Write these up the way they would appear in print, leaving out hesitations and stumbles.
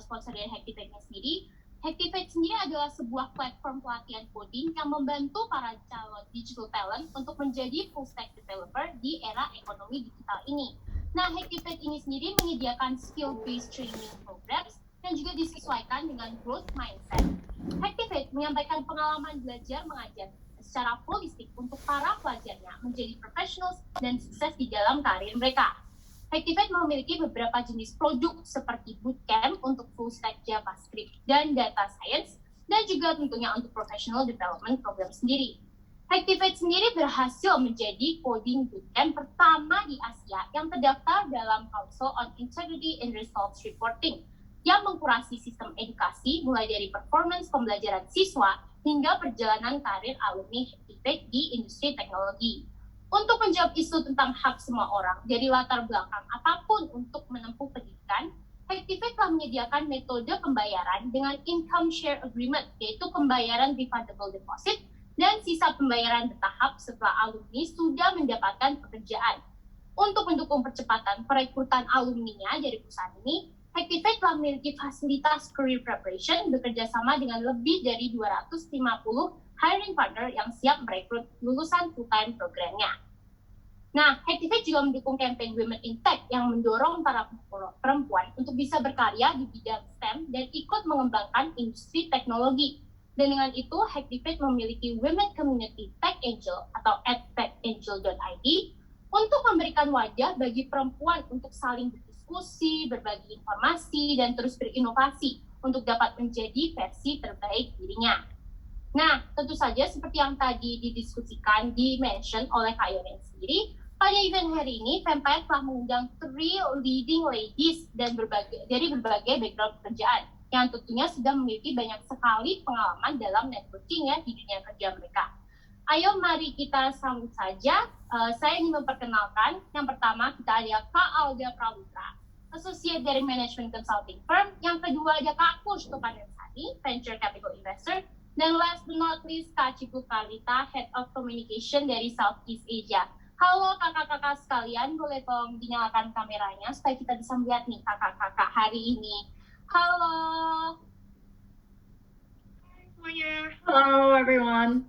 sponsor dari Hacktivate sendiri. Hacktivate sendiri adalah sebuah platform pelatihan coding yang membantu para calon digital talent untuk menjadi full stack developer di era ekonomi digital ini. Nah, Hacktivate ini sendiri menyediakan skill-based training programs yang juga disesuaikan dengan growth mindset. Hacktivate menyampaikan pengalaman belajar mengajar secara holistik untuk para pelajarnya menjadi professionals dan sukses di dalam karir mereka. Hacktivate memiliki beberapa jenis produk seperti bootcamp untuk full stack JavaScript dan data science, dan juga tentunya untuk professional development program sendiri. Hacktivate sendiri berhasil menjadi coding bootcamp pertama di Asia yang terdaftar dalam Council on Integrity in Results Reporting, yang mengkurasi sistem edukasi mulai dari performance pembelajaran siswa hingga perjalanan karir alumni Hacktivate di industri teknologi. Untuk menjawab isu tentang hak semua orang dari latar belakang apapun untuk menempuh pendidikan, Hacktivate telah menyediakan metode pembayaran dengan income share agreement, yaitu pembayaran refundable deposit dan sisa pembayaran bertahap setelah alumni sudah mendapatkan pekerjaan. Untuk mendukung percepatan perekrutan alumninya dari perusahaan ini, Hacktivate telah memiliki fasilitas career preparation bekerja sama dengan lebih dari 250 hiring partner yang siap merekrut lulusan full-time programnya. Nah, Hacktivate juga mendukung campaign Women in Tech yang mendorong para perempuan untuk bisa berkarya di bidang STEM dan ikut mengembangkan industri teknologi. Dan dengan itu, Hacktivate memiliki Women Community Tech Angel atau @techangel.id untuk memberikan wajah bagi perempuan untuk saling berdiskusi, berbagi informasi, dan terus berinovasi untuk dapat menjadi versi terbaik dirinya. Nah, tentu saja seperti yang tadi didiskusikan, di-mention oleh Kak Yoren sendiri, pada event hari ini, Fempire telah mengundang 3 leading ladies dan dari berbagai background pekerjaan, yang tentunya sudah memiliki banyak sekali pengalaman dalam networking ya di dunia kerja mereka. Ayo mari kita sambut saja. Saya ingin memperkenalkan, yang pertama kita ada Kak Alda Pramutra, Associate dari Management Consulting Firm. Yang kedua ada Kak Khush Topandasani, Venture Capital Investor. Dan last but not least, Kak Cipu Kalita, Head of Communication dari Southeast Asia. Halo kakak-kakak sekalian, boleh tolong dinyalakan kameranya supaya kita bisa melihat nih kakak-kakak hari ini. Halo. Hai semuanya. Hello everyone.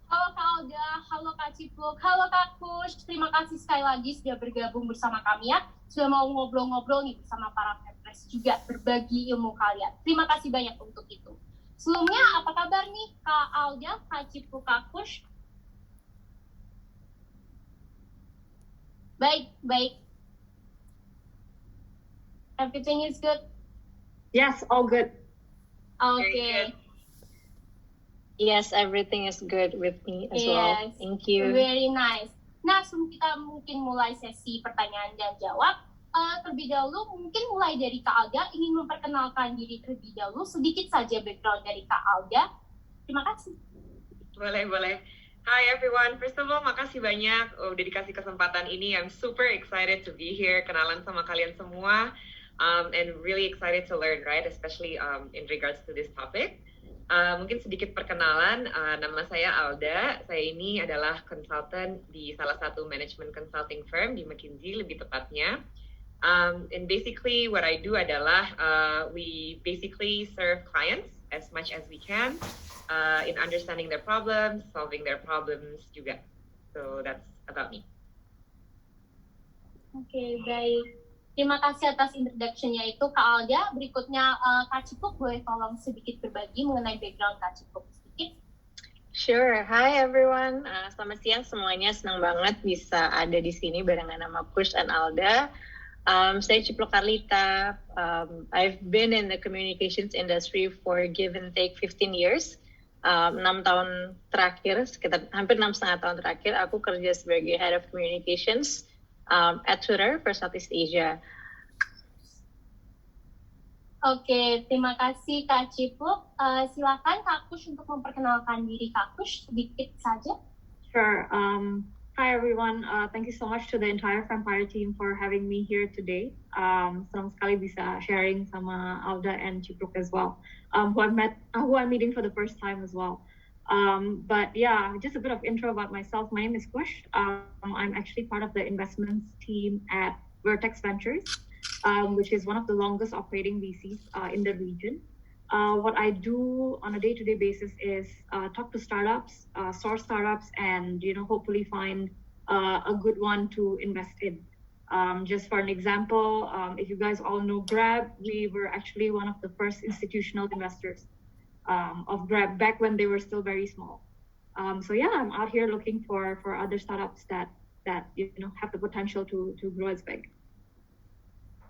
Halo Kak Alda, halo Kak Cipuk, halo Kak Khush. Terima kasih sekali lagi sudah bergabung bersama kami ya. Sudah mau ngobrol-ngobrol nih bersama para Fempresses juga, berbagi ilmu kalian. Terima kasih banyak untuk itu. Sebelumnya, apa kabar nih Kak Alda, Kak Cipuk, Kak Khush? Baik. Everything is good? Yes, all good. Okay. Yes, everything is good with me as well. Thank you. Very nice. Nah, sebelum kita mungkin mulai sesi pertanyaan dan jawab, terlebih dahulu mungkin mulai dari Kak Alda, ingin memperkenalkan diri terlebih dahulu, sedikit saja background dari Kak Alda. Terima kasih. Boleh. Hi everyone, first of all makasih banyak udah dikasih kesempatan ini. I'm super excited to be here, kenalan sama kalian semua, and really excited to learn, right? Especially in regards to this topic. Mungkin sedikit perkenalan, nama saya Alda, saya ini adalah consultant di salah satu management consulting firm di McKinsey lebih tepatnya. And basically what I do adalah we basically serve clients as much as we can in understanding their problems, solving their problems juga. So that's about me. Oke, baik. Terima kasih atas introduction-nya itu Kak Alda. Berikutnya Kak Cipuk boleh tolong sedikit berbagi mengenai background Kak Cipuk sedikit. Sure. Hi everyone. Selamat siang semuanya. Senang banget bisa ada di sini barengan sama Khush dan Alda. Saya Ciplo Carlita. I've been in the communications industry for give and take 15 years. 6 tahun terakhir, sekitar hampir 6,5 tahun terakhir, aku kerja sebagai Head of Communications at Twitter for Southeast Asia. Oke, terima kasih Kak Cipuk. Silakan Kak Khush untuk memperkenalkan diri Kak Khush sedikit saja. Sure. Hi everyone. Thank you so much to the entire Fempire team for having me here today. Senang sekali bisa sharing sama Alda and Cipruk as well, who I'm meeting for the first time as well. But yeah, just a bit of intro about myself. My name is Khush. I'm actually part of the investments team at Vertex Ventures. which is one of the longest operating VCs in the region. What I do on a day-to-day basis is talk to startups, source startups, and hopefully find a good one to invest in. Just for an example, if you guys all know Grab, we were actually one of the first institutional investors of Grab back when they were still very small. So yeah, I'm out here looking for other startups that have the potential to grow as big.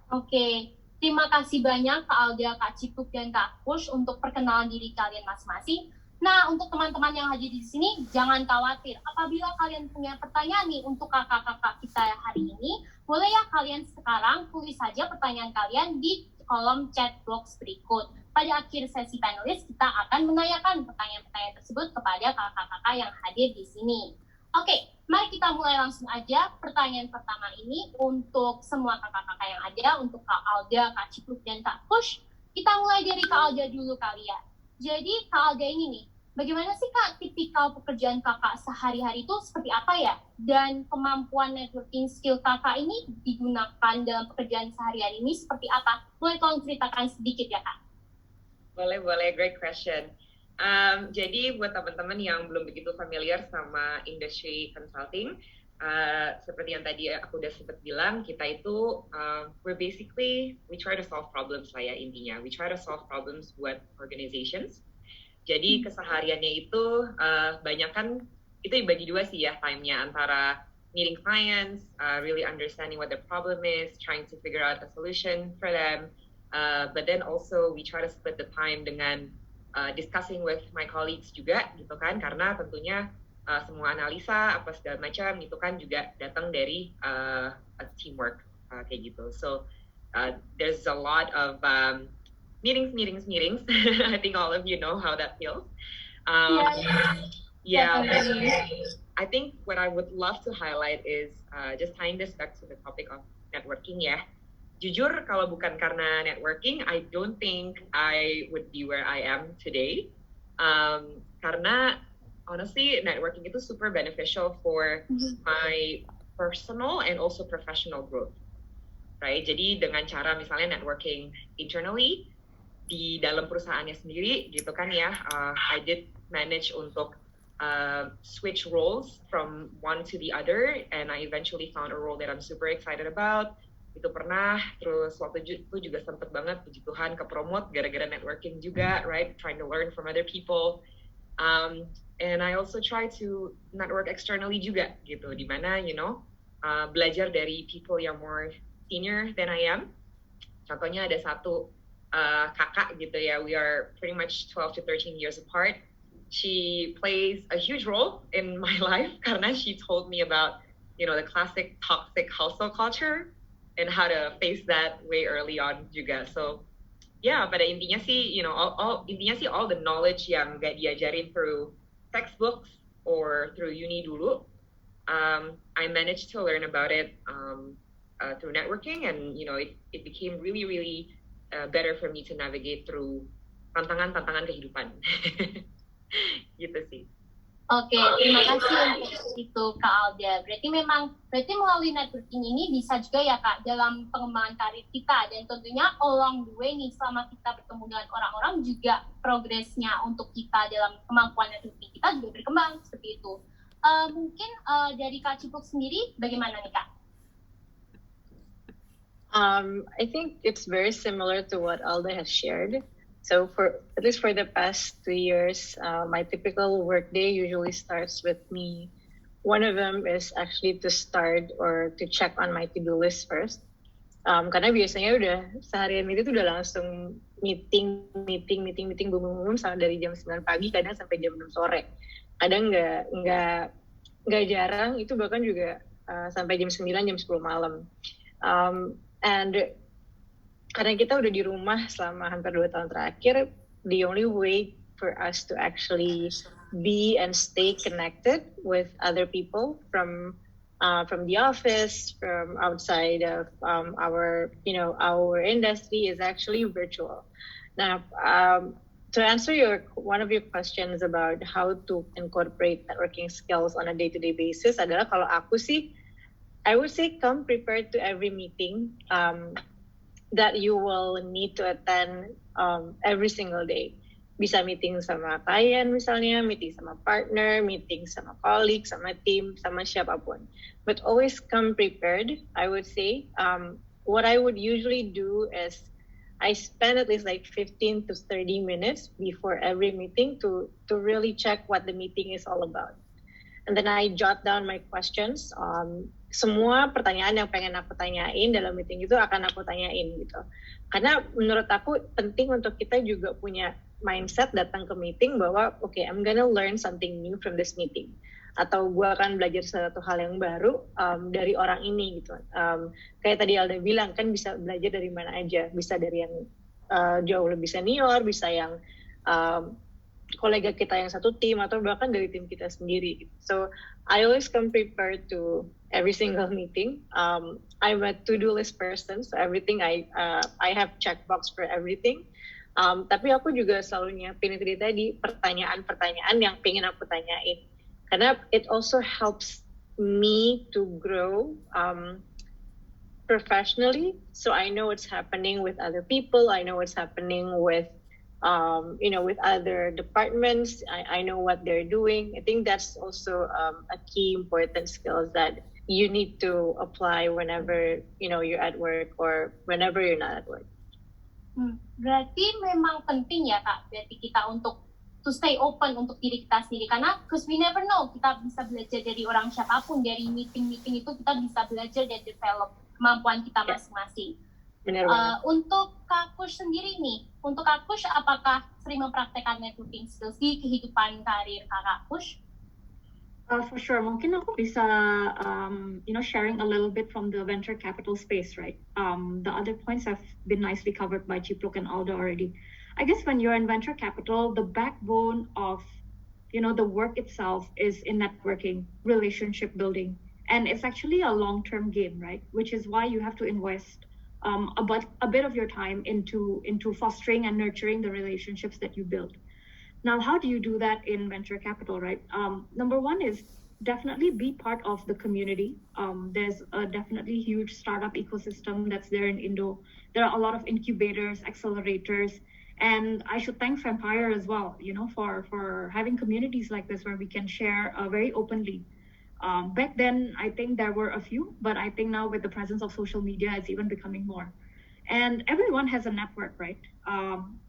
Oke, terima kasih banyak Kak Alda, Kak Cipuk, dan Kak Khush untuk perkenalan diri kalian masing-masing. Nah, untuk teman-teman yang hadir di sini, jangan khawatir. Apabila kalian punya pertanyaan nih untuk kakak-kakak kita hari ini, boleh ya kalian sekarang tulis saja pertanyaan kalian di kolom chat box berikut. Pada akhir sesi panelis, kita akan menanyakan pertanyaan-pertanyaan tersebut kepada kakak-kakak yang hadir di sini. Oke, mari kita mulai langsung aja. Pertanyaan pertama ini untuk semua kakak-kakak yang ada, untuk Kak Alda, Kak Cipuk, dan Kak Khush. Kita mulai dari Kak Alda dulu kali ya. Jadi Kak Alda ini nih, bagaimana sih Kak tipikal pekerjaan kakak sehari-hari itu seperti apa ya? Dan kemampuan networking skill kakak ini digunakan dalam pekerjaan sehari-hari ini seperti apa? Boleh tolong ceritakan sedikit ya Kak? Boleh, great question. Jadi buat teman-teman yang belum begitu familiar sama industry consulting, seperti yang tadi aku udah sempat bilang, kita itu we try to solve problems lah ya intinya. We try to solve problems buat organizations. Jadi kesehariannya itu banyak kan itu dibagi dua sih ya time-nya, antara meeting clients, really understanding what the problem is, trying to figure out a solution for them, but then also we try to split the time dengan discussing with my colleagues juga gitu kan, karena tentunya semua analisa apa segala macam itu kan juga datang dari a teamwork kayak gitu. So there's a lot of meetings. I think all of you know how that feels. Yeah. I think what I would love to highlight is just tying this back to the topic of networking ya. Jujur, kalau bukan karena networking, I don't think I would be where I am today. Karena honestly, networking itu super beneficial for my personal and also professional growth. Right? Jadi dengan cara misalnya networking internally, di dalam perusahaannya sendiri gitu kan ya, I did manage untuk switch roles from one to the other, and I eventually found a role that I'm super excited about. Itu pernah, terus waktu itu juga sempet banget puji Tuhan ke promote gara-gara networking juga, right? Trying to learn from other people. And I also try to network externally juga gitu, dimana belajar dari people yang more senior than I am. Contohnya ada satu kakak gitu ya, we are pretty much 12 to 13 years apart. She plays a huge role in my life karena she told me about the classic toxic household culture and how to face that way early on juga. So yeah, pada intinya sih all the knowledge yang gak diajarin through textbooks or through uni dulu, I managed to learn about it through networking, and it became really better for me to navigate through tantangan kehidupan. Gitu sih. Oke, terima kasih untuk itu Kak Alda. Berarti melalui networking ini bisa juga ya Kak dalam pengembangan karir kita, dan tentunya along the way nih selama kita bertemu dengan orang-orang juga progresnya untuk kita dalam kemampuan networking kita juga berkembang seperti itu. Mungkin dari Kak Cipuk sendiri bagaimana nih Kak? I think it's very similar to what Alda has shared. So at least for the past 2 years, my typical workday usually starts with me. One of them is actually to start or to check on my to-do list first. Karena biasanya udah seharian itu udah langsung meeting boom sama dari jam 9 pagi kadang sampai jam 6 sore. Kadang nggak jarang itu bahkan juga sampai jam 9 jam 10 malam. And karena kita udah di rumah selama hampir 2 tahun terakhir, the only way for us to actually be and stay connected with other people from the office, from outside of our industry is actually virtual. Now, to answer one of your questions about how to incorporate networking skills on a day-to-day basis adalah kalau aku sih, I would say come prepared to every meeting. that you will need to attend every single day. Bisa meeting sama klien misalnya, meeting sama partner, meeting sama colleague, sama tim, sama siapapun. But always come prepared, I would say. What I would usually do is I spend at least like 15 to 30 minutes before every meeting to really check what the meeting is all about. And then I jot down my questions. Semua pertanyaan yang pengen aku tanyain dalam meeting itu akan aku tanyain gitu. Karena menurut aku penting untuk kita juga punya mindset datang ke meeting bahwa okay, I'm gonna learn something new from this meeting. Atau gue akan belajar sesuatu hal yang baru dari orang ini gitu. Kayak tadi Alda bilang kan bisa belajar dari mana aja. Bisa dari yang jauh lebih senior, bisa yang kolega kita yang satu tim, atau bahkan dari tim kita sendiri. So I always come prepared to every single meeting. I'm a to-do list person, so everything I have checkbox for everything. Tapi aku juga selalu nyiapin itu tadi pertanyaan-pertanyaan yang pengen aku tanyain. Karena it also helps me to grow professionally. So I know what's happening with other people. I know what's happening with with other departments. I know what they're doing. I think that's also a key important skill that you need to apply whenever you're at work or whenever you're not at work. Berarti memang penting ya Kak, berarti kita untuk to stay open untuk diri kita sendiri, karena because we never know, kita bisa belajar dari orang siapapun, dari meeting-meeting itu kita bisa belajar dan develop kemampuan kita masing-masing. Benar banget. Untuk Kak Khush sendiri nih, untuk Kak Khush apakah sering mempraktekkan networking skills di kehidupan karir Kak Khush? For sure. Mungkin aku bisa, sharing a little bit from the venture capital space, right? The other points have been nicely covered by Cipluk and Alda already. I guess when you're in venture capital, the backbone of, the work itself is in networking, relationship building, and it's actually a long-term game, right? Which is why you have to invest a bit of your time into fostering and nurturing the relationships that you build. Now, how do you do that in venture capital, right? Number one is definitely be part of the community. There's a definitely huge startup ecosystem that's there in Indo. There are a lot of incubators, accelerators, and I should thank Fempire as well, for having communities like this where we can share very openly. Back then, I think there were a few, but I think now with the presence of social media, it's even becoming more. And everyone has a network, right?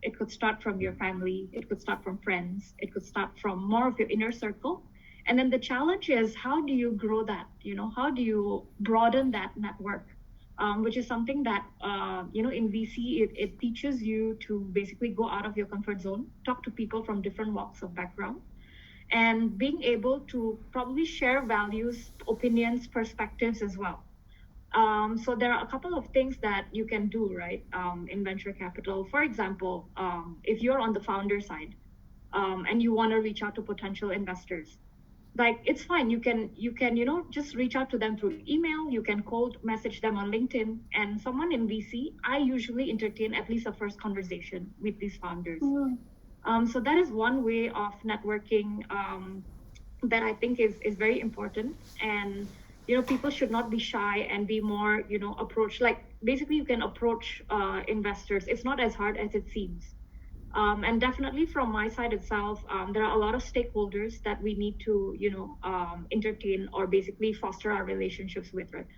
It could start from your family, it could start from friends, it could start from more of your inner circle. And then the challenge is, how do you grow that? How do you broaden that network? Which is something that, in VC, it teaches you to basically go out of your comfort zone, talk to people from different walks of background, and being able to probably share values, opinions, perspectives as well. So there are a couple of things that you can do, right, in venture capital. For example, if you're on the founder side and you want to reach out to potential investors, like it's fine. You can just reach out to them through email. You can cold message them on LinkedIn. And someone in VC, I usually entertain at least a first conversation with these founders. So that is one way of networking that I think is very important. And people should not be shy and be more, approach. Like basically, you can approach investors. It's not as hard as it seems. And definitely from my side itself, there are a lot of stakeholders that we need to, entertain or basically foster our relationships with, right?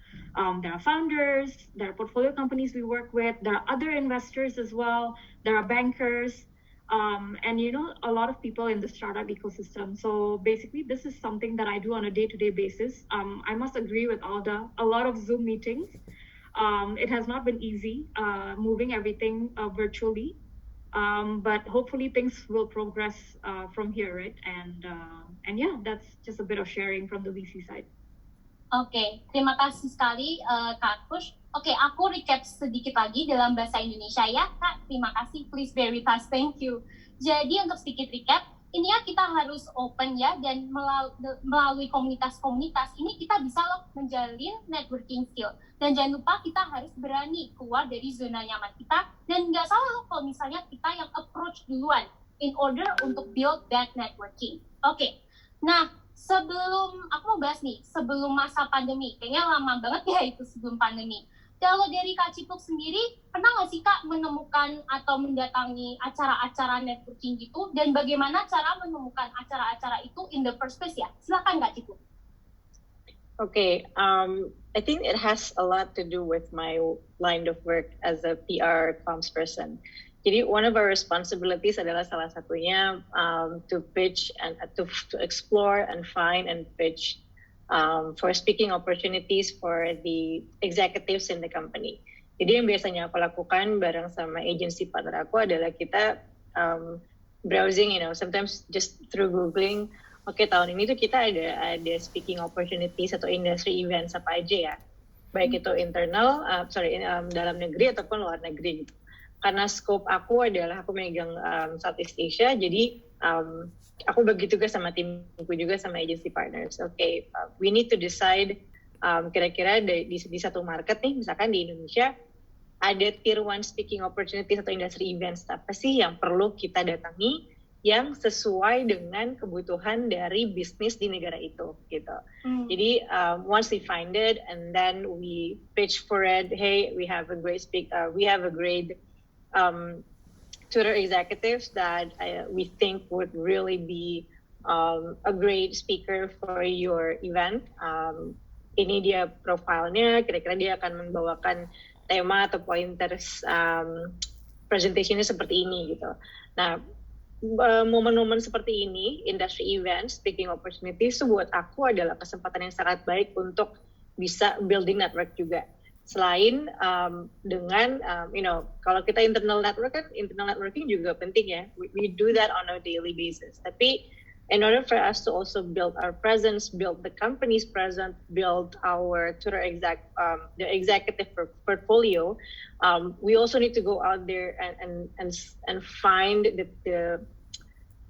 There are founders, there are portfolio companies we work with, there are other investors as well, there are bankers, and, a lot of people in the startup ecosystem. So basically, this is something that I do on a day-to-day basis. I must agree with Alda, a lot of Zoom meetings. It has not been easy moving everything virtually. But hopefully things will progress from here, right? And yeah, that's just a bit of sharing from the VC side. Oke, terima kasih sekali Kak Khush. Oke, aku recap sedikit lagi dalam bahasa Indonesia ya Kak. Terima kasih, please bear with us, thank you. Jadi untuk sedikit recap, ini ya kita harus open ya, dan melalui komunitas-komunitas ini kita bisa loh menjalin networking skill. Dan jangan lupa kita harus berani keluar dari zona nyaman kita, dan nggak salah loh kalau misalnya kita yang approach duluan in order untuk build that networking. Oke, nah sebelum aku mau bahas nih, sebelum masa pandemi, kayaknya lama banget ya itu sebelum pandemi. Kalau dari Kak Cipluk sendiri, pernah nggak sih Kak menemukan atau mendatangi acara-acara networking gitu? Dan bagaimana cara menemukan acara-acara itu in the first place ya? Silakan Kak Cipluk. Okay, I think it has a lot to do with my line of work as a PR comms person. Jadi one of our responsibilities adalah salah satunya to pitch and to explore and find and pitch for speaking opportunities for the executives in the company. Jadi yang biasanya aku lakukan bareng sama agency partner aku adalah kita browsing, sometimes just through googling. Oke, tahun ini tuh kita ada speaking opportunities atau industry events apa aja ya, baik itu internal, dalam negeri ataupun luar negeri gitu. Karena scope aku adalah aku megang Southeast Asia, jadi aku bagi tugas sama timku juga sama agency partners. Okay, we need to decide kira-kira di satu market nih, misalkan di Indonesia ada tier 1 speaking opportunities atau industry events apa sih yang perlu kita datangi yang sesuai dengan kebutuhan dari bisnis di negara itu gitu. Jadi once we find it and then we pitch for it, hey, we have a great Twitter executives that we think would really be a great speaker for your event. Ini dia profilnya, kira-kira dia akan membawakan tema atau pointers presentationnya seperti ini gitu. Nah, momen-momen seperti ini, industry events, speaking opportunities, buat aku adalah kesempatan yang sangat baik untuk bisa building network juga. Selain dengan, kalau kita internal networking juga penting ya. We do that on a daily basis. Tapi in order for us to also build our presence, build the company's presence, build our Twitter the executive portfolio, we also need to go out there and find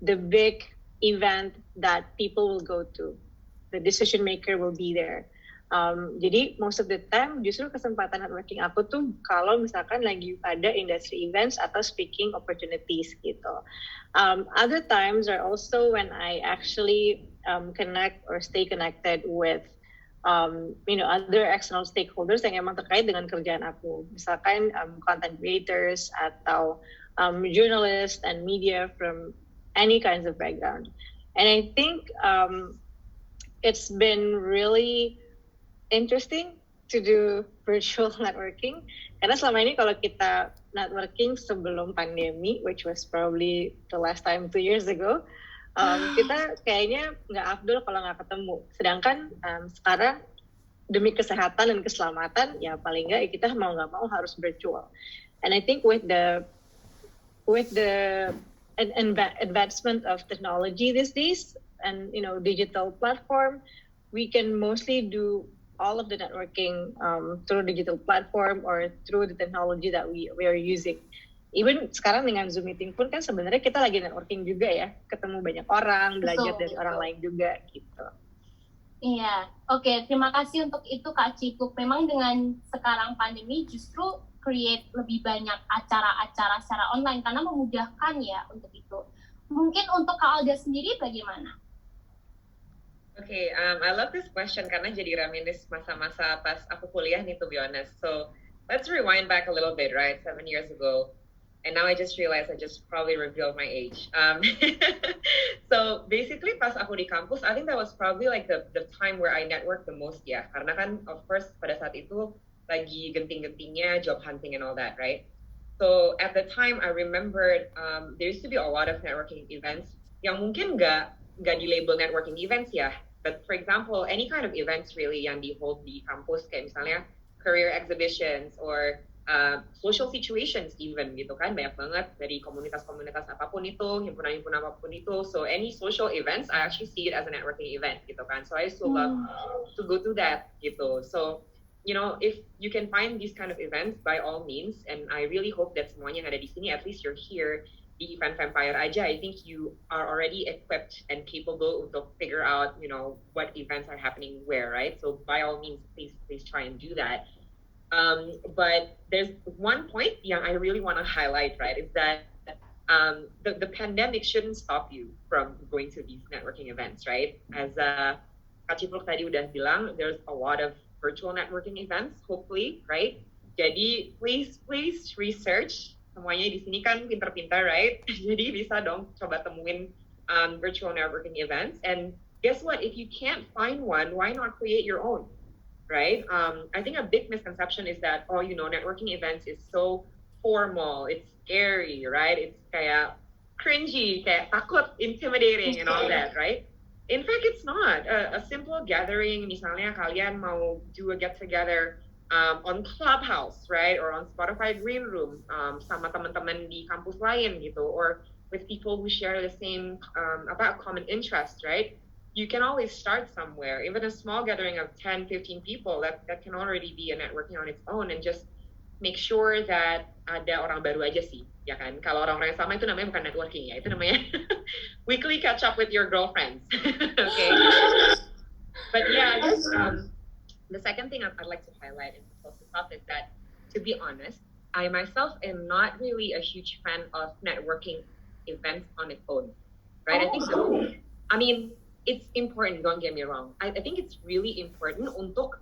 the big event that people will go to. The decision maker will be there. Jadi most of the time justru kesempatan networking aku tuh kalau misalkan lagi ada industry events atau speaking opportunities gitu. Other times are also when I actually connect or stay connected with other external stakeholders yang emang terkait dengan kerjaan aku. Misalkan content creators atau journalists and media from any kinds of background. And I think it's been really interesting to do virtual networking karena selama ini kalau kita networking sebelum pandemi, which was probably the last time 2 years ago, kita kayaknya nggak afdol kalau nggak ketemu. Sedangkan sekarang demi kesehatan dan keselamatan ya paling nggak kita mau nggak mau harus virtual. And I think with the advancement of technology these days and digital platform, we can mostly do all of the networking through digital platform or through the technology that we are using. Even sekarang dengan Zoom meeting pun kan sebenarnya kita lagi networking juga ya, ketemu banyak orang, belajar dari orang lain juga gitu. Iya, oke, terima kasih untuk itu Kak Cipluk. Memang dengan sekarang pandemi justru create lebih banyak acara-acara secara online karena memudahkan ya untuk itu. Mungkin untuk Kak Alda sendiri bagaimana? Okay, I love this question karena jadi reminisce masa-masa pas aku kuliah nih, to be honest. So let's rewind back a little bit, right? 7 years ago, and now I just realized I just probably revealed my age. So basically pas aku di kampus, I think that was probably like the time where I networked the most ya. Karena kan of course pada saat itu lagi genting-gentingnya job hunting and all that, right? So at the time I remembered there used to be a lot of networking events yang mungkin nggak di-label networking events ya, but for example, any kind of events really yang di-hold di kampus, kayak misalnya career exhibitions or social situations even gitu kan, banyak banget dari komunitas-komunitas apapun itu, himpunan-himpunan apapun itu, so any social events, I actually see it as a networking event gitu kan, so I used to love to go to that gitu, so if you can find these kind of events, by all means, and I really hope that semuanya yang ada di sini, at least you're here, di event Fempire aja, I think you are already equipped and capable to figure out, what events are happening where, right? So by all means, please try and do that. But there's one point yang I really want to highlight, right? Is that the pandemic shouldn't stop you from going to these networking events, right? As Kak Cipluk tadi udah bilang, there's a lot of virtual networking events, hopefully, right? Jadi please research. Semuanya di sini kan pinter-pinter, right? Jadi bisa dong coba temuin virtual networking events. And guess what? If you can't find one, why not create your own, right? I think a big misconception is that, networking events is so formal, it's scary, right? It's kayak cringy, kayak takut, intimidating, and all that, right? In fact, it's not. A simple gathering, misalnya kalian mau do a get-together on Clubhouse, right? Or on Spotify Green Room, sama teman-teman di kampus lain gitu, or with people who share the same common interest, right? You can always start somewhere. Even a small gathering of 10, 15 people, that can already be a networking on its own, and just make sure that ada orang baru aja sih, ya kan? Kalau orang-orang yang sama itu namanya bukan networking ya, itu namanya weekly catch up with your girlfriends. Okay. But yeah, just the second thing I'd like to highlight in close this up is that, to be honest, I myself am not really a huge fan of networking events on its own, right? I mean, it's important, don't get me wrong. I think it's really important untuk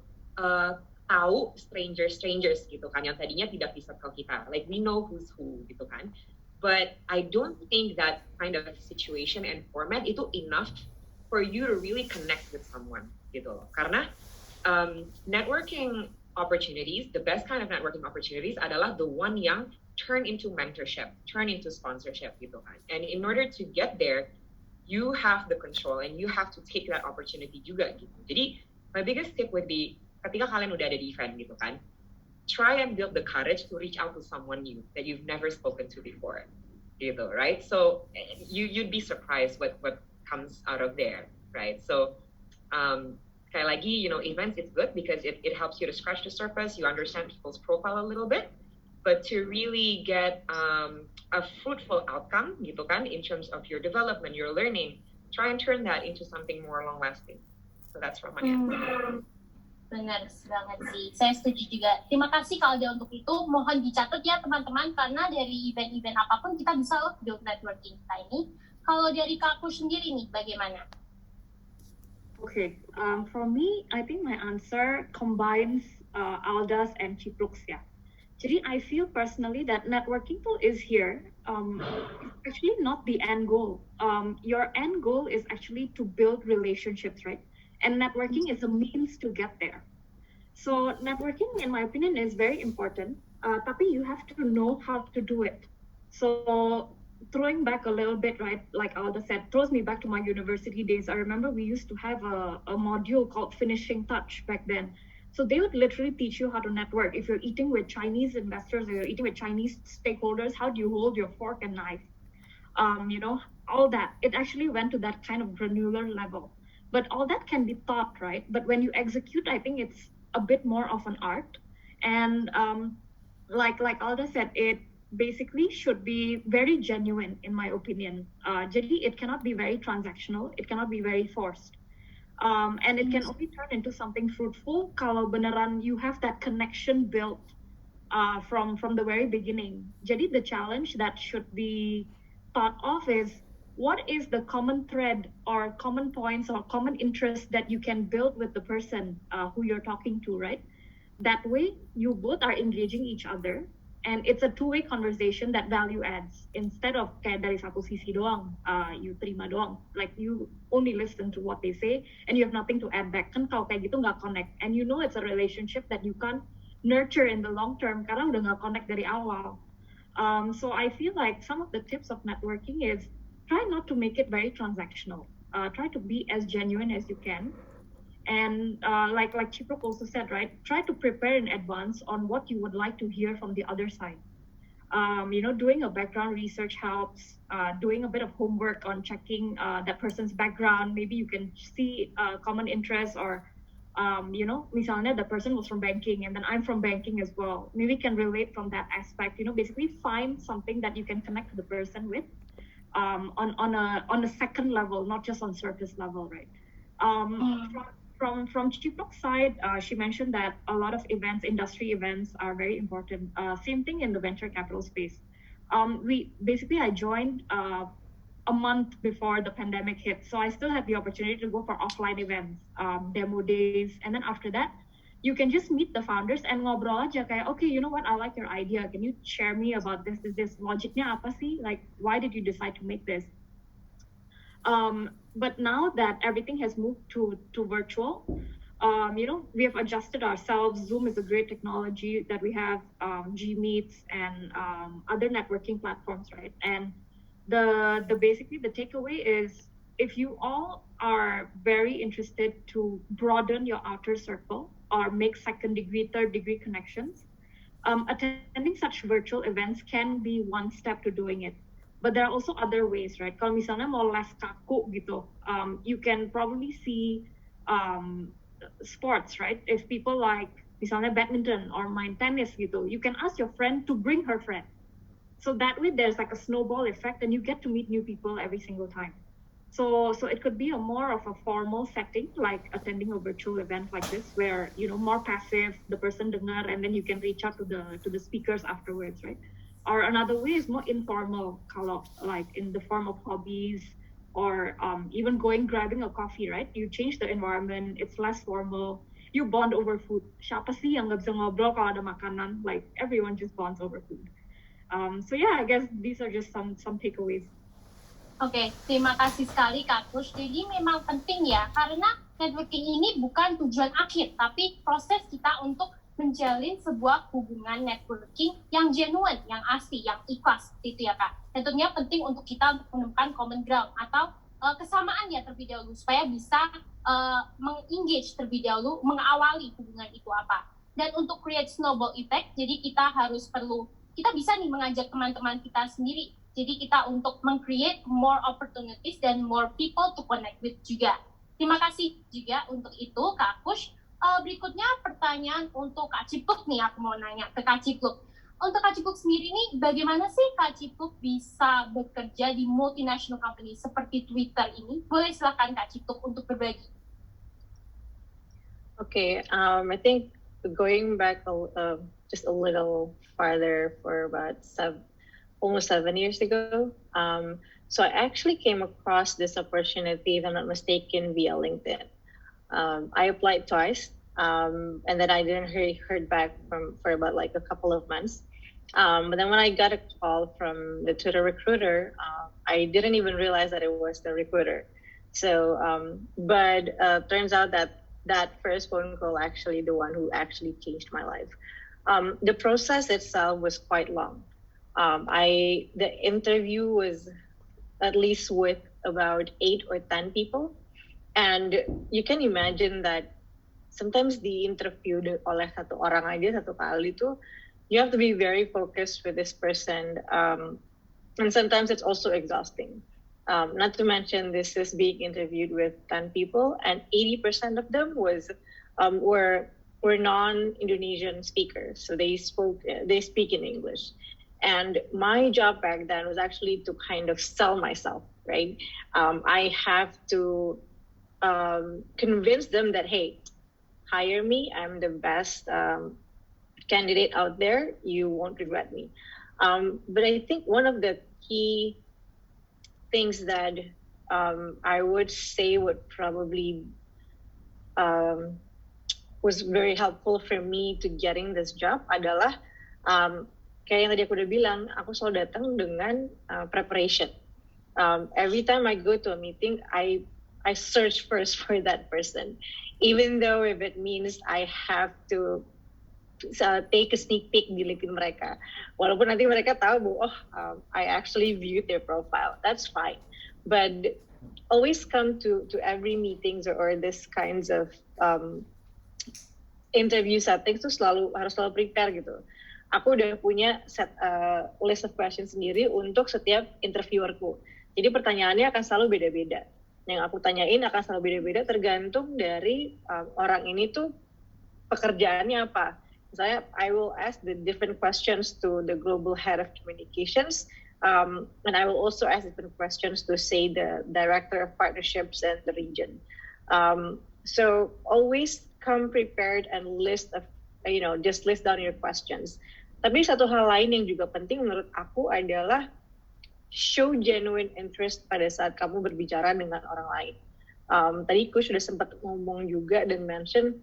tahu strangers gitu kan, yang tadinya tidak bisa tahu kita. Like, we know who's who gitu kan. But I don't think that kind of situation and format itu enough for you to really connect with someone gitu loh. Karena networking opportunities, the best kind of networking opportunities adalah the one yang turn into mentorship, turn into sponsorship gitu kan. And in order to get there, you have the control and you have to take that opportunity juga gitu. Jadi my biggest tip would be, ketika kalian udah ada di event gitu kan, try and build the courage to reach out to someone new that you've never spoken to before gitu, right? So you'd be surprised what comes out of there, right? So kayak lagi, events, it's good because it helps you to scratch the surface, you understand people's profile a little bit, but to really get a fruitful outcome gitu kan, in terms of your development, your learning, try and turn that into something more long lasting. So that's from my end. Benar banget sih, saya setuju juga. Terima kasih Kak Alda untuk itu. Mohon dicatat ya teman-teman, karena dari event-event apapun kita bisa build networking kita ini. Kalau dari Kak Khush sendiri nih, bagaimana? Okay, for me, I think my answer combines Alda's and Cipruk's, yeah. Jadi I feel personally that networking tool is here. It's actually not the end goal. Your end goal is actually to build relationships, right? And networking is a means to get there. So networking, in my opinion, is very important. Tapi you have to know how to do it. So throwing back a little bit, right, like Alda said, throws me back to my university days. I remember we used to have a module called Finishing Touch back then. So they would literally teach you how to network. If you're eating with Chinese investors or you're eating with Chinese stakeholders, how do you hold your fork and knife? All that. It actually went to that kind of granular level. But all that can be taught, right? But when you execute, I think it's a bit more of an art. And like Alda said, it basically should be very genuine, in my opinion. Jadi, it cannot be very transactional. It cannot be very forced. And it can only turn into something fruitful kalau beneran you have that connection built from the very beginning. Jadi, the challenge that should be thought of is, what is the common thread or common points or common interests that you can build with the person who you're talking to, right? That way, you both are engaging each other, and it's a two-way conversation that value adds. Instead of kayak dari satu sisi doang, you terima doang, like you only listen to what they say, and you have nothing to add back. Kan kalau kayak gitu nggak connect, and you know it's a relationship that you can't nurture in the long term karena udah nggak connect dari awal. So I feel like some of the tips of networking is, try not to make it very transactional. Try to be as genuine as you can. And like Cipruk also said, right, try to prepare in advance on what you would like to hear from the other side. Doing a background research helps. Doing a bit of homework on checking that person's background. Maybe you can see common interests, or, misalnya the person was from banking and then I'm from banking as well. Maybe can relate from that aspect. Basically find something that you can connect to the person with. On a second level, not just on surface level, right? From Cipruk's side, she mentioned that a lot of events, industry events, are very important. Same thing in the venture capital space. I joined a month before the pandemic hit, so I still had the opportunity to go for offline events, demo days, and then after that, you can just meet the founders and ngobrol aja kayak, okay, you know what, I like your idea. Can you share me about this? Is this logicnya apa sih? Like, why did you decide to make this? But now that everything has moved to virtual, we have adjusted ourselves. Zoom is a great technology that we have, G-Meets and other networking platforms, right? And basically the takeaway is, if you all are very interested to broaden your outer circle or make second degree, third degree connections, attending such virtual events can be one step to doing it. But there are also other ways, right? Kalau misalnya mau les kaku gitu, you can probably see sports, right? If people like misalnya badminton or main tennis gitu, you can ask your friend to bring her friend. So that way there's like a snowball effect and you get to meet new people every single time. So it could be a more of a formal setting, like attending a virtual event like this, where, more passive, the person dengar, and then you can reach out to the speakers afterwards, right? Or another way is more informal, kalau like in the form of hobbies, or even grabbing a coffee, right? You change the environment, it's less formal. You bond over food. Siapa sih yang nggak bisa ngobrol kalau ada makanan? Like, everyone just bonds over food. So yeah, I guess these are just some takeaways. Oke, terima kasih sekali Kak Khush. Jadi memang penting ya, karena networking ini bukan tujuan akhir, tapi proses kita untuk menjalin sebuah hubungan networking yang genuine, yang asli, yang ikhlas, gitu ya Kak. Tentunya penting untuk kita menemukan common ground atau kesamaan ya terlebih dahulu, supaya bisa meng-engage terlebih dahulu, mengawali hubungan itu apa. Dan untuk create snowball effect, jadi kita bisa nih mengajak teman-teman kita sendiri. Jadi kita untuk meng-create more opportunities dan more people to connect with juga. Terima kasih juga untuk itu Kak Khush. Berikutnya pertanyaan untuk Kak Cipluk nih, aku mau nanya ke Kak Cipluk. Untuk Kak Cipluk sendiri nih, bagaimana sih Kak Cipluk bisa bekerja di multinational company seperti Twitter ini? Boleh silakan Kak Cipluk untuk berbagi. Okay, I think going back just a little farther for about almost 7 years ago, so I actually came across this opportunity, if I'm not mistaken, via LinkedIn. I applied twice, and then I didn't heard back for about like a couple of months. But then when I got a call from the Twitter recruiter, I didn't even realize that it was the recruiter. So, but turns out that first phone call actually the one who actually changed my life. The process itself was quite long. The interview was at least with about 8 or 10 people. And you can imagine that sometimes the interview oleh satu orang aja satu kali tuh, you have to be very focused with this person. And sometimes it's also exhausting. Not to mention this is being interviewed with 10 people, and 80% of them were non-Indonesian speakers. So they speak in English. And my job back then was actually to kind of sell myself, right? I have to convince them that, hey, hire me, I'm the best candidate out there, you won't regret me. But I think one of the key things that I would say would probably was very helpful for me to getting this job adalah kayak yang tadi aku udah bilang, aku selalu datang dengan preparation. Every time I go to a meeting, I search first for that person, even though if it means I have to take a sneak peek di LinkedIn mereka. Walaupun nanti mereka tahu bahwa I actually viewed their profile, that's fine. But always come to every meetings or this kinds of interview settings tuh harus selalu prepare gitu. Aku udah punya list of questions sendiri untuk setiap interviewerku. Jadi pertanyaannya akan selalu beda-beda. Yang aku tanyain akan selalu beda-beda tergantung dari orang ini tuh pekerjaannya apa. Misalnya, I will ask the different questions to the global head of communications, and I will also ask different questions to, say, the director of partnerships and the region. So always come prepared and just list down your questions. Tapi satu hal lain yang juga penting menurut aku adalah show genuine interest pada saat kamu berbicara dengan orang lain. Tadi Khush sudah sempat ngomong juga dan mention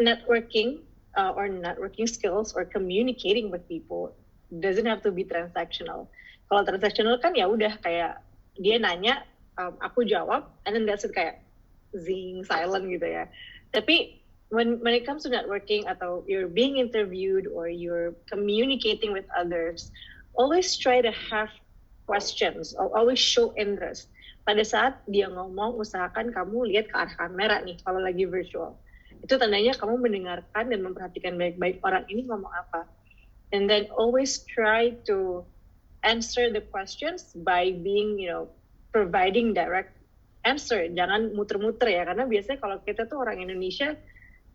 networking or networking skills or communicating with people doesn't have to be transactional. Kalau transactional kan ya udah kayak dia nanya, aku jawab, and then that's it, kayak zing, silent gitu ya. Tapi when it comes to networking atau you're being interviewed or you're communicating with others, always try to have questions, or always show interest. Pada saat dia ngomong, usahakan kamu lihat ke arah kamera nih kalau lagi virtual. Itu tandanya kamu mendengarkan dan memperhatikan baik-baik orang ini ngomong apa. And then always try to answer the questions by being, providing direct answer. Jangan muter-muter ya, karena biasanya kalau kita tuh orang Indonesia,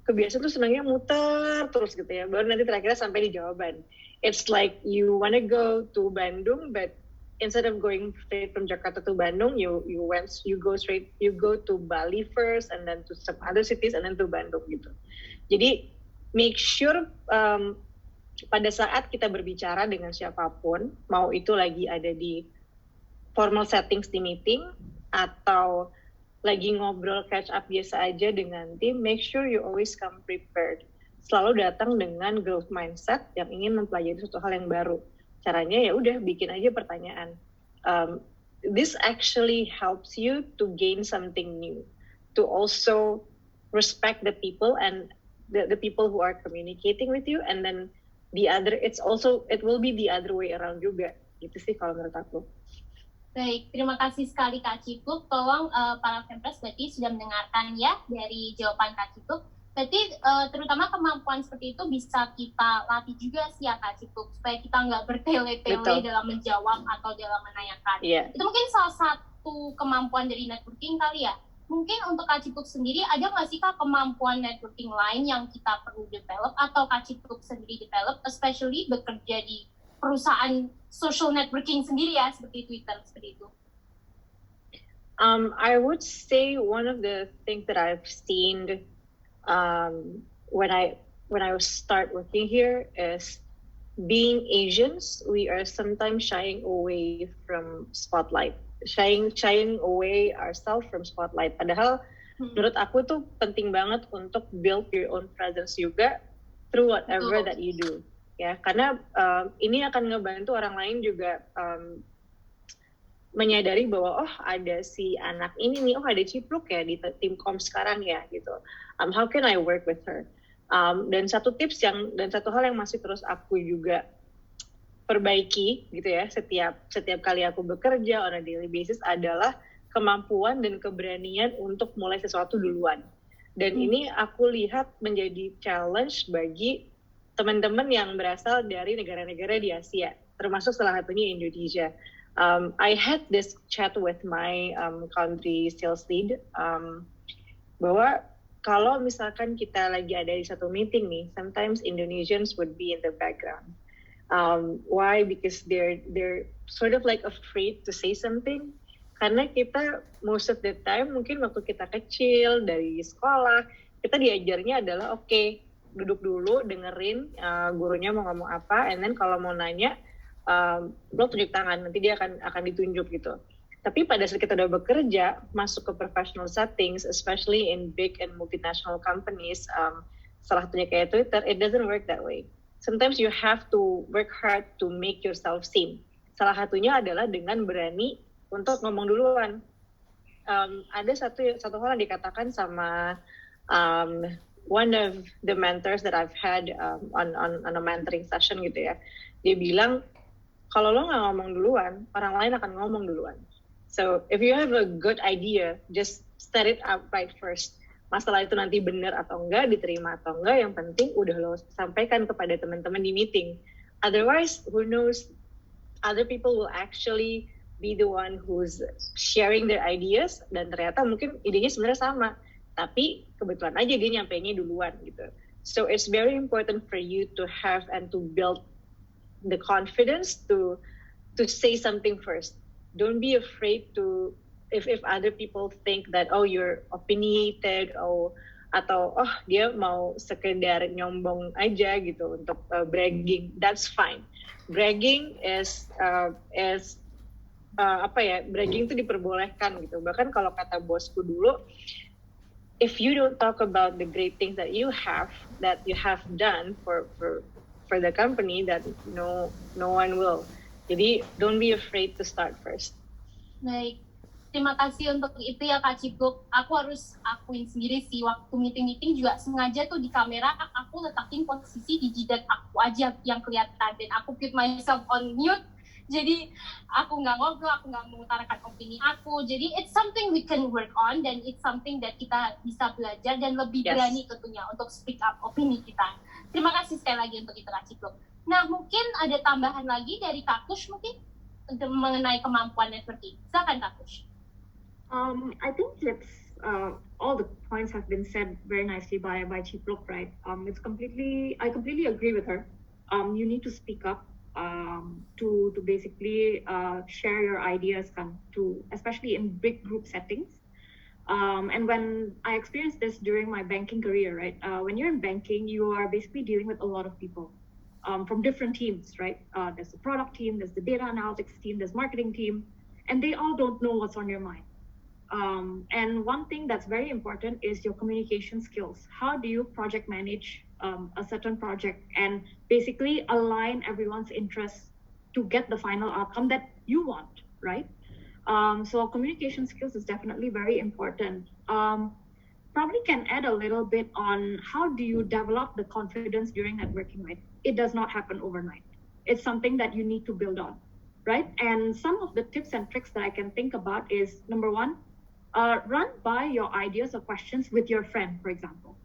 kebiasaan tuh senangnya muter terus gitu ya, baru nanti terakhirnya sampai di jawaban. It's like you wanna go to Bandung, but instead of going straight from Jakarta to Bandung, you go to Bali first, and then to some other cities, and then to Bandung gitu. Jadi make sure pada saat kita berbicara dengan siapapun, mau itu lagi ada di formal settings di meeting atau lagi ngobrol catch up biasa aja dengan tim, make sure you always come prepared. Selalu datang dengan growth mindset yang ingin mempelajari sesuatu hal yang baru. Caranya ya udah bikin aja pertanyaan. This actually helps you to gain something new, to also respect the people and the people who are communicating with you, and then it will be the other way around juga. Gitu sih kalau menurut aku. Baik, terima kasih sekali Kak Cipluk. Tolong para Fempres berarti sudah mendengarkan ya dari jawaban Kak Cipluk. Berarti terutama kemampuan seperti itu bisa kita latih juga sih ya Kak Cipluk, supaya kita nggak bertele-tele dalam menjawab atau dalam menanyakan. Yeah. Itu mungkin salah satu kemampuan dari networking kali ya. Mungkin untuk Kak Cipluk sendiri, ada nggak sih Kak kemampuan networking lain yang kita perlu develop atau Kak Cipluk sendiri develop, especially bekerja di perusahaan social networking sendiri ya, seperti Twitter, seperti itu? I would say one of the things that I've seen when I start working here is being Asians, we are sometimes shying away from spotlight. Shying away ourselves from spotlight. Padahal menurut aku tuh penting banget untuk build your own presence juga through whatever that you do. Ya, karena ini akan ngebantu orang lain juga menyadari bahwa ada si anak ini nih, ada Cipluk ya di tim kom sekarang ya gitu. How can I work with her? Dan satu hal yang masih terus aku juga perbaiki gitu ya setiap kali aku bekerja on a daily basis adalah kemampuan dan keberanian untuk mulai sesuatu duluan. Dan ini aku lihat menjadi challenge bagi teman-teman yang berasal dari negara-negara di Asia, termasuk salah satunya Indonesia. I had this chat with my country sales lead bahwa kalau misalkan kita lagi ada di satu meeting nih, sometimes Indonesians would be in the background. Why? Because they're sort of like afraid to say something. Karena kita most of the time mungkin waktu kita kecil dari sekolah kita diajarnya adalah okay, duduk dulu dengerin gurunya mau ngomong apa, and then kalau mau nanya lo tunjuk tangan, nanti dia akan ditunjuk gitu. Tapi pada saat kita udah bekerja masuk ke professional settings, especially in big and multinational companies, salah satunya kayak Twitter, it doesn't work that way. Sometimes you have to work hard to make yourself seen. Salah satunya adalah dengan berani untuk ngomong duluan. Ada satu hal yang dikatakan sama one of the mentors that I've had on a mentoring session gitu ya. Dia bilang kalau lo nggak ngomong duluan, orang lain akan ngomong duluan. So if you have a good idea, just set it up right first. Masalah itu nanti benar atau enggak, diterima atau enggak, yang penting udah lo sampaikan kepada teman-teman di meeting. Otherwise, who knows, other people will actually be the one who's sharing their ideas, dan ternyata mungkin idenya sebenarnya sama, tapi kebetulan aja dia nyampainya duluan gitu. So it's very important for you to have and to build the confidence to say something first. Don't be afraid to if other people think that you're opinionated atau dia mau sekedar nyombong aja gitu untuk bragging, that's fine. Bragging is bragging itu diperbolehkan gitu. Bahkan kalau kata bosku dulu, if you don't talk about the great things that you have done for the company, that no one will. Jadi don't be afraid to start first. Baik, terima kasih untuk itu ya Kak Cipluk. Aku harus akuin sendiri sih, waktu meeting juga sengaja tuh di kamera aku letakin posisi di jidat aku aja yang kelihatan, dan aku put myself on mute. Jadi aku nggak ngobrol, aku nggak mengutarakan opini aku. Jadi it's something we can work on, dan it's something that kita bisa belajar dan lebih berani tentunya untuk speak up opini kita. Terima kasih sekali lagi untuk itu Kak Cipluk. Nah, mungkin ada tambahan lagi dari Kak Khush mungkin mengenai kemampuan networking. Silakan Kak Khush. I think it's all the points have been said very nicely by Cipluk, right? I completely agree with her. You need to speak up to basically share your ideas, especially in big group settings. And when I experienced this during my banking career, right? When you're in banking, you are basically dealing with a lot of people from different teams, right? There's the product team, there's the data analytics team, there's marketing team, and they all don't know what's on your mind. And one thing that's very important is your communication skills. How do you project manage a certain project and basically align everyone's interests to get the final outcome that you want, right? So communication skills is definitely very important. Probably can add a little bit on how do you develop the confidence during networking, right? It does not happen overnight. It's something that you need to build on, right? And some of the tips and tricks that I can think about is, number one, run by your ideas or questions with your friend, for example.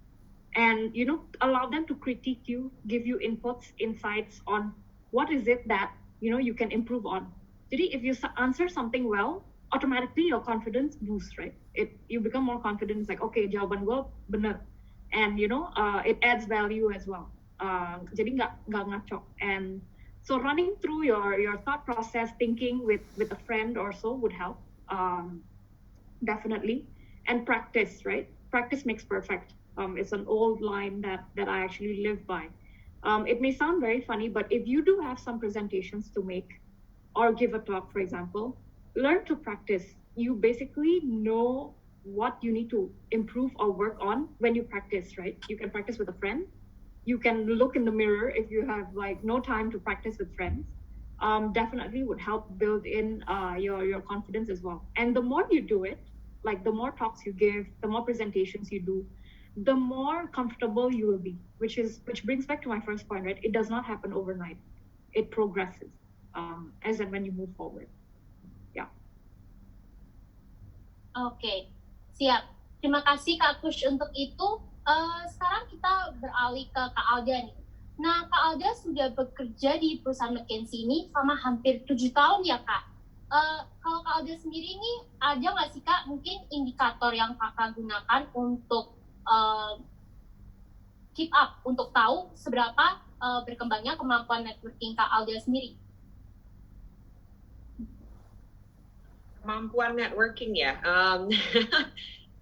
And, allow them to critique you, give you inputs, insights on what is it that, you can improve on. If you answer something well, automatically your confidence boosts, right? You become more confident. It's like, okay, jawaban gue bener. And, it adds value as well. Jadi nggak ngaco. And so running through your thought process, thinking with a friend or so would help, definitely. And practice, right? Practice makes perfect. It's an old line that I actually live by. It may sound very funny, but if you do have some presentations to make or give a talk, for example, learn to practice. You basically know what you need to improve or work on when you practice, right? You can practice with a friend. You can look in the mirror if you have no time to practice with friends. Definitely would help build in your confidence as well. And the more you do it, the more talks you give, the more presentations you do, the more comfortable you will be, which brings back to my first point, right? It does not happen overnight. It progresses as and when you move forward. Yeah. Oke, siap. Terima kasih Kak Khush untuk itu. Sekarang kita beralih ke Kak Alda nih. Nah, Kak Alda sudah bekerja di perusahaan McKinsey ini selama hampir 7 tahun ya Kak. Kalau Kak Alda sendiri nih, ada nggak sih Kak mungkin indikator yang Kakak gunakan untuk keep up, untuk tahu seberapa berkembangnya kemampuan networking Kak Alda sendiri? Kemampuan networking ya,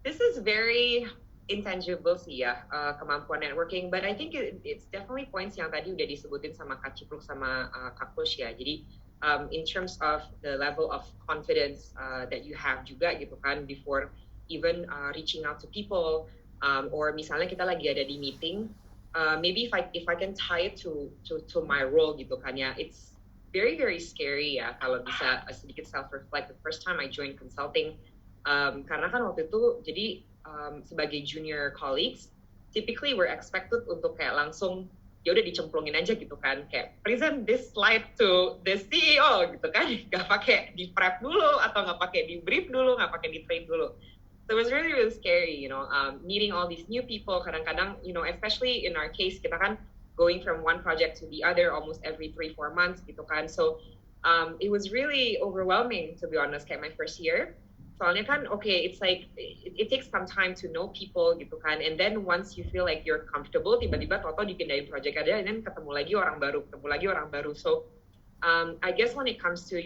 this is very intangible sih ya, kemampuan networking, but I think it's definitely points yang tadi udah disebutin sama Kak Cipluk sama Kak Khush ya. Jadi in terms of the level of confidence that you have juga gitu kan, before even reaching out to people, or misalnya kita lagi ada di meeting, maybe if I can tie it to my role gitu kan ya, it's very, very scary ya kalau bisa sedikit self-reflect the first time I joined consulting. Karena kan waktu itu, jadi sebagai junior colleagues, typically we're expected untuk kayak langsung, ya udah dicemplungin aja gitu kan, kayak present this slide to the CEO gitu kan, nggak pakai di prep dulu, atau nggak pakai di brief dulu, nggak pakai di train dulu. So it was really, really scary, meeting all these new people, kadang-kadang, especially in our case, kita kan going from one project to the other almost every 3-4 months gitu kan. So it was really overwhelming, to be honest, kayak my first year. Soalnya kan, okay, it's like it takes some time to know people gitu kan, and then once you feel like you're comfortable, tiba-tiba toto dipindahin project ada, and then ketemu lagi orang baru. So I guess when it comes to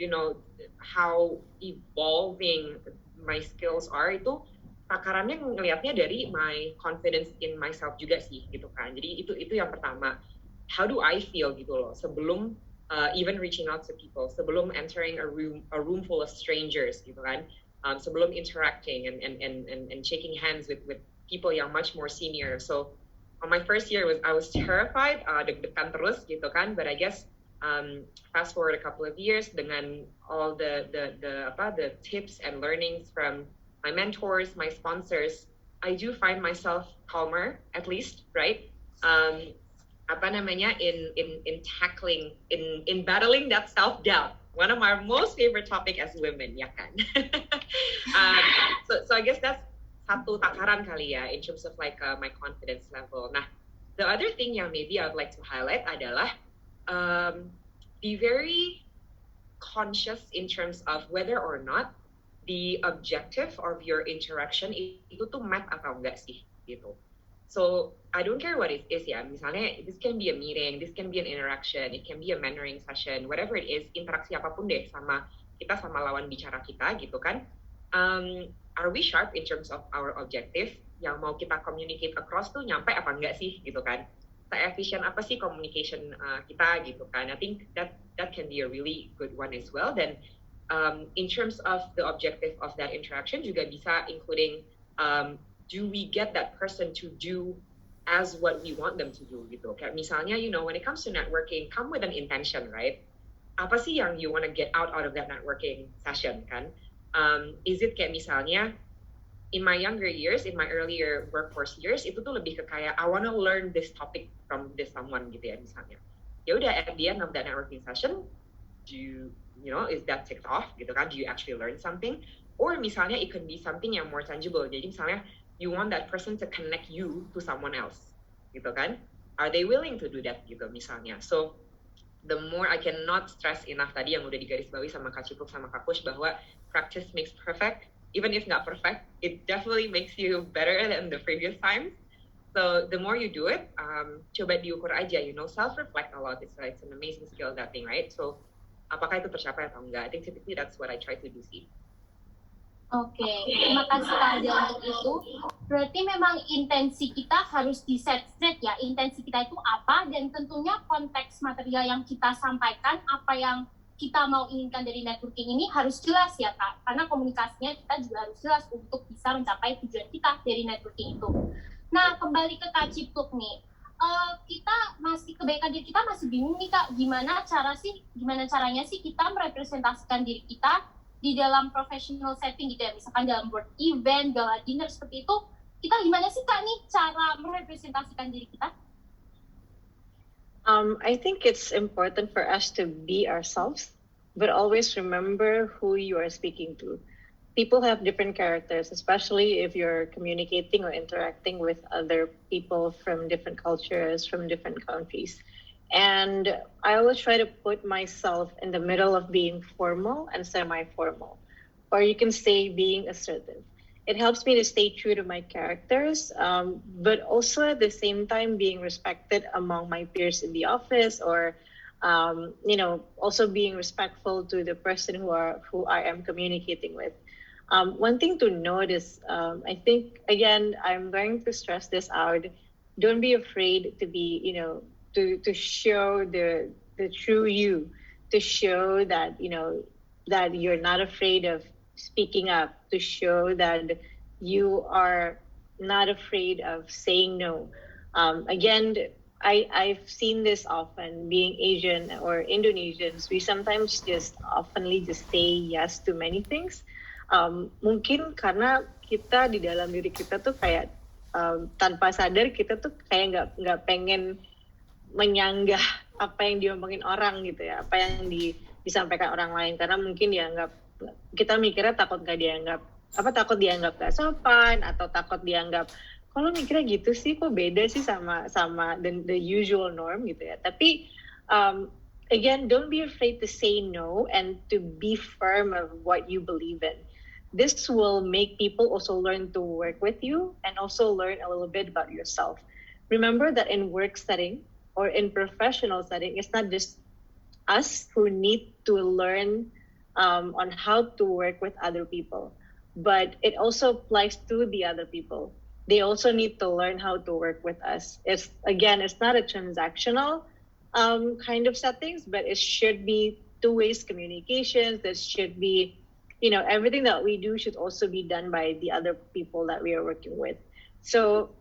how evolving my skills are, itu takarannya ngelihatnya dari my confidence in myself juga sih gitu kan. Jadi itu yang pertama, how do I feel gitu loh sebelum even reaching out to people, sebelum entering a room full of strangers gitu kan, sebelum interacting and shaking hands with people yang much more senior. So on my first year I was terrified, deg-degan terus gitu kan. But I guess fast forward a couple of years dengan all the tips and learnings from my mentors, my sponsors, I do find myself calmer, at least, right? In tackling, in battling that self-doubt. One of my most favorite topic as women, ya kan? So I guess that's satu takaran kali ya, in terms of like my confidence level. Nah, the other thing yang maybe I would like to highlight adalah be very conscious in terms of whether or not the objective of your interaction itu tuh met atau enggak sih gitu. So I don't care what it is ya, misalnya this can be a meeting, this can be an interaction, it can be a mentoring session, whatever it is, interaksi apapun deh sama kita sama lawan bicara kita gitu kan. Are we sharp in terms of our objective yang mau kita communicate across tuh nyampe apa enggak sih gitu kan? Se-efficient apa sih communication kita gitu kan? I think that can be a really good one as well. Dan in terms of the objective of that interaction juga bisa including do we get that person to do as what we want them to do gitu. Kayak misalnya, you know, when it comes to networking, come with an intention, right? Apa sih yang you want to get out of that networking session kan? Is it kayak misalnya in my younger years, in my earlier workforce years, itu tuh lebih ke kayak I want to learn this topic from this someone gitu ya misalnya. Ya udah, at the end of that networking session, is that ticked off gitu kan? Do you actually learn something? Or misalnya it could be something yang more tangible. Jadi misalnya you want that person to connect you to someone else gitu kan? Are they willing to do that gitu misalnya? So the more I cannot stress enough tadi yang udah digarisbawahi sama Kak Cipluk sama Kak Khush bahwa practice makes perfect. Even if not perfect, it definitely makes you better than the previous times. So the more you do it, coba diukur aja, self-reflect a lot. It's an amazing skill, that thing, right? So apakah itu tercapai atau enggak? I think typically that's what I try to do sih. Oke, terima kasih Kak Alda untuk itu. Berarti memang intensi kita harus di-set straight ya. Intensi kita itu apa, dan tentunya konteks material yang kita sampaikan, apa yang kita mau inginkan dari networking ini harus jelas ya Kak. Karena komunikasinya kita juga harus jelas untuk bisa mencapai tujuan kita dari networking itu. Nah, kembali ke Kak Cipluk nih. Kita masih, kebaikan diri kita masih bingung nih Kak, gimana caranya sih kita merepresentasikan diri kita di dalam professional setting gitu ya, misalkan dalam work event, gala dinner seperti itu, kita gimana sih Kak nih cara merepresentasikan diri kita? I think it's important for us to be ourselves, but always remember who you are speaking to. People have different characters, especially if you're communicating or interacting with other people from different cultures, from different countries. And I always try to put myself in the middle of being formal and semi-formal, or you can say being assertive. It helps me to stay true to my characters, but also at the same time being respected among my peers in the office, or also being respectful to the person who I am communicating with. One thing to note is, I think again, I'm going to stress this out. Don't be afraid to be, to show the true you, to show that that you're not afraid of speaking up, to show that you are not afraid of saying no. Again, I've seen this often, being Asian or Indonesians, we sometimes just say yes to many things. Mungkin karena kita di dalam diri kita tuh kayak tanpa sadar kita tuh kayak nggak pengen menyanggah apa yang diomongin orang gitu ya, apa yang disampaikan orang lain, karena mungkin kita mikirnya takut dianggap gak sopan, atau takut dianggap kalau mikirnya gitu sih kok beda sih sama the usual norm gitu ya. Tapi again, don't be afraid to say no and to be firm of what you believe in. This will make people also learn to work with you and also learn a little bit about yourself. Remember that in work setting or in professional setting, it's not just us who need to learn on how to work with other people, but it also applies to the other people. They also need to learn how to work with us. It's not a transactional kind of settings, but it should be two-way communications. That should be, everything that we do should also be done by the other people that we are working with. So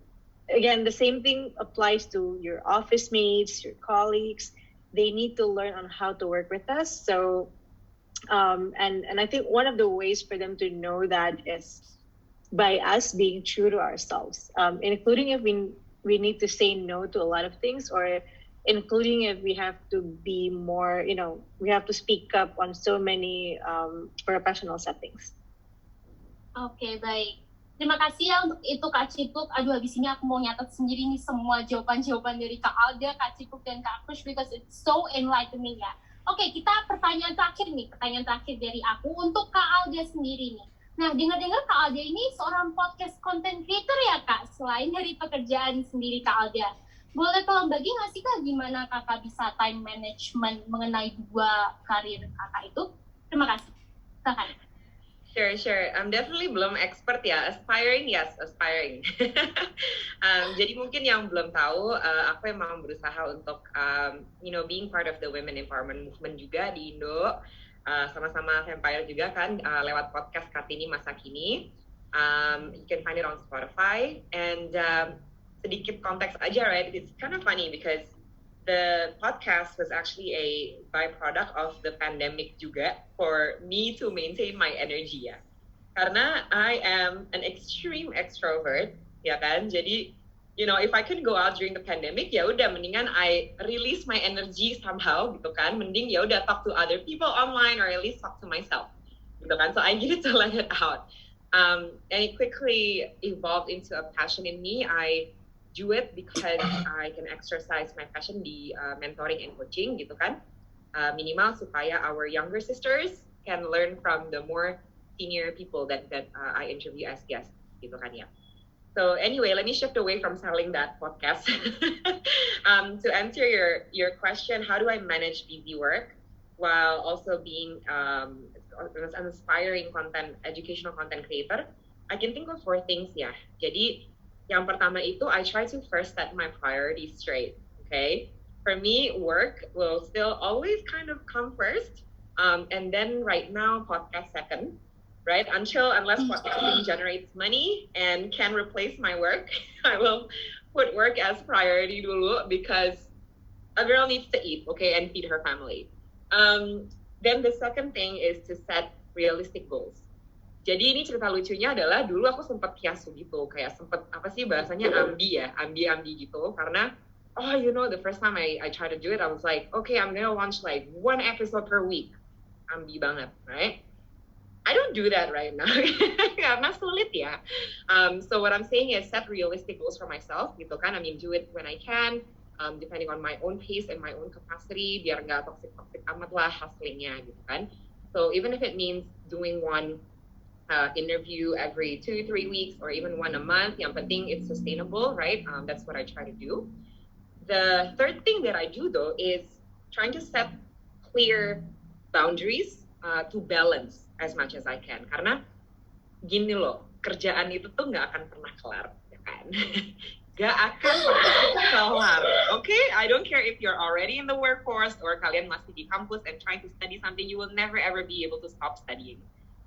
again, the same thing applies to your office mates, your colleagues. They need to learn on how to work with us. So, and I think one of the ways for them to know that is by us being true to ourselves, including if we need to say no to a lot of things, or including if we have to be more, we have to speak up on so many professional settings. Oke, baik. Terima kasih ya untuk itu Kak Cipuk. Aduh, habis ini aku mau nyatet sendiri nih semua jawaban-jawaban dari Kak Alda, Kak Cipuk, dan Kak Khush because it's so enlightening ya. Oke, kita pertanyaan terakhir dari aku untuk Kak Alda sendiri nih. Nah, dengar-dengar Kak Alda ini seorang podcast content creator ya Kak, selain dari pekerjaan sendiri Kak Alda. Boleh tolong bagi nggak sih Kak gimana Kakak bisa time management mengenai dua karir Kakak itu? Terima kasih. Kakak. Sure. I'm definitely belum expert ya. Aspiring, yes, aspiring. Jadi mungkin yang belum tahu, aku emang berusaha untuk, being part of the women empowerment movement juga di Indo, sama-sama Fempire juga kan, lewat podcast Kartini Masa Kini. You can find it on Spotify. And sedikit konteks aja, right? It's kind of funny because the podcast was actually a byproduct of the pandemic juga for me to maintain my energy ya. Karena I am an extreme extrovert, ya kan? Jadi, if I can go out during the pandemic, ya udah mendingan I release my energy somehow gitu kan. Mending ya udah talk to other people online or at least talk to myself. Gitu kan? So I needed to let it out. And it quickly evolved into a passion in me. I do it because I can exercise my passion di mentoring and coaching gitu kan, minimal supaya our younger sisters can learn from the more senior people that I interview as guests gitu kan ya. So anyway, let me shift away from selling that podcast. To answer your question, how do I manage busy work while also being an aspiring educational content creator? I can think of 4 things ya. Jadi yang pertama itu, I try to first set my priorities straight, okay? For me, work will still always kind of come first, and then right now, podcast second, right? Unless podcasting generates money and can replace my work, I will put work as priority dulu because a girl needs to eat, okay, and feed her family. Then the second thing is to set realistic goals. Jadi ini cerita lucunya adalah dulu aku sempat kiasu gitu, kayak sempat apa sih bahasanya ambi gitu, karena the first time I try to do it, I was like, okay, I'm gonna launch like 1 episode per week, ambi banget, right? I don't do that right now, karena sulit ya. So what I'm saying is set realistic goals for myself, gitu kan, do it when I can, depending on my own pace and my own capacity, biar nggak toxic amat lah hustlingnya, gitu kan. So even if it means doing one interview every 2-3 weeks or even 1 a month, yang penting it's sustainable, right? That's what I try to do. The third thing that I do though is trying to set clear boundaries to balance as much as I can. Karena gini loh, kerjaan itu tuh nggak akan pernah kelar, ya kan? Nggak akan pernah kelar, okay? I don't care if you're already in the workforce or kalian masih di kampus and trying to study something, you will never ever be able to stop studying.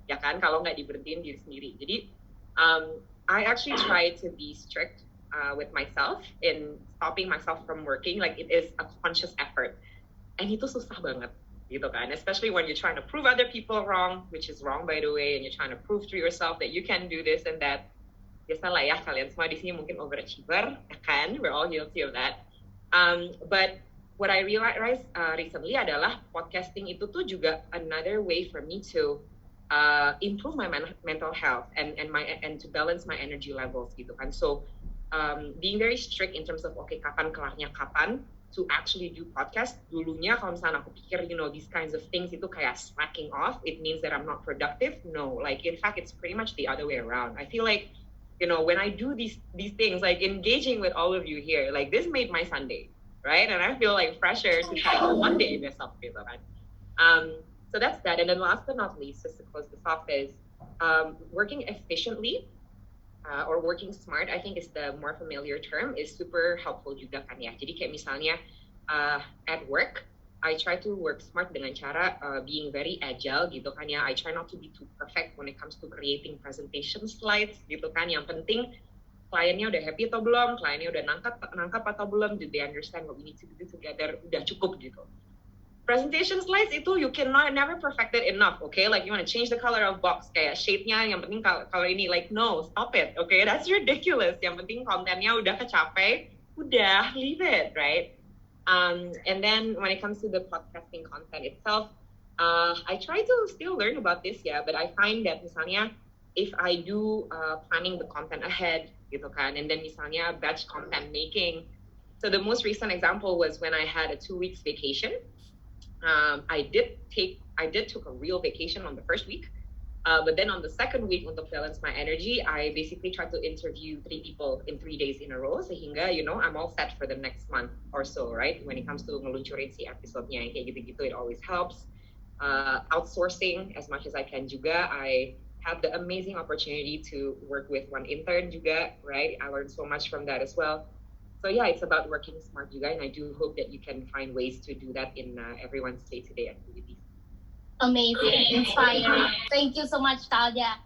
Ya kan, kalau nggak diberhentiin diri sendiri. Jadi, I actually try to be strict with myself in stopping myself from working, like it is a conscious effort. And itu susah banget, gitu kan. Especially when you're trying to prove other people wrong, which is wrong by the way, and you're trying to prove to yourself that you can do this and that. Biasalah ya, kalian semua di sini mungkin overachiever, ya kan? We're all guilty of that. But what I realized recently adalah podcasting itu tuh juga another way for me to improve my mental health and to balance my energy levels gitu kan. So being very strict in terms of kapan kelarnya kapan to actually do podcast. Dulunya kalau misalnya aku pikir these kinds of things itu kayak slacking off, it means that I'm not productive. No, like in fact it's pretty much the other way around. I feel like when I do these things, like engaging with all of you here, like this made my Sunday, right? And I feel like fresher to try Monday besok gitu kan. So that's that. And then last but not least, just to close this off, is working efficiently or working smart, I think is the more familiar term, is super helpful juga kan ya. Jadi kayak misalnya at work, I try to work smart dengan cara being very agile gitu kan ya. I try not to be too perfect when it comes to creating presentation slides gitu kan. Yang penting kliennya udah happy atau belum, kliennya udah nangkap atau belum, did they understand what we need to do together, udah cukup gitu. Presentation slides itu you cannot never perfect it enough, okay? Like you want to change the color of box, kayak shade-nya yang penting kalau ini, like no, stop it, okay? That's ridiculous. Yang penting kontennya udah kecapai, udah leave it, right? And then when it comes to the podcasting content itself, I try to still learn about this, but I find that misalnya if I do planning the content ahead, gitu kan, and then misalnya batch content making. So the most recent example was when I had a 2 weeks vacation. I did took a real vacation on the first week, but then on the second week untuk balance my energy, I basically tried to interview 3 people in 3 days in a row sehingga I'm all set for the next month or so, right? When it comes to ngeluncurin si episode-nya yang kayak gitu-gitu, it always helps. Outsourcing as much as I can juga. I had the amazing opportunity to work with one intern juga, right? I learned so much from that as well. So it's about working smart juga, and I do hope that you can find ways to do that in everyone's day-to-day activities. Amazing, inspiring. Thank you so much, Talda.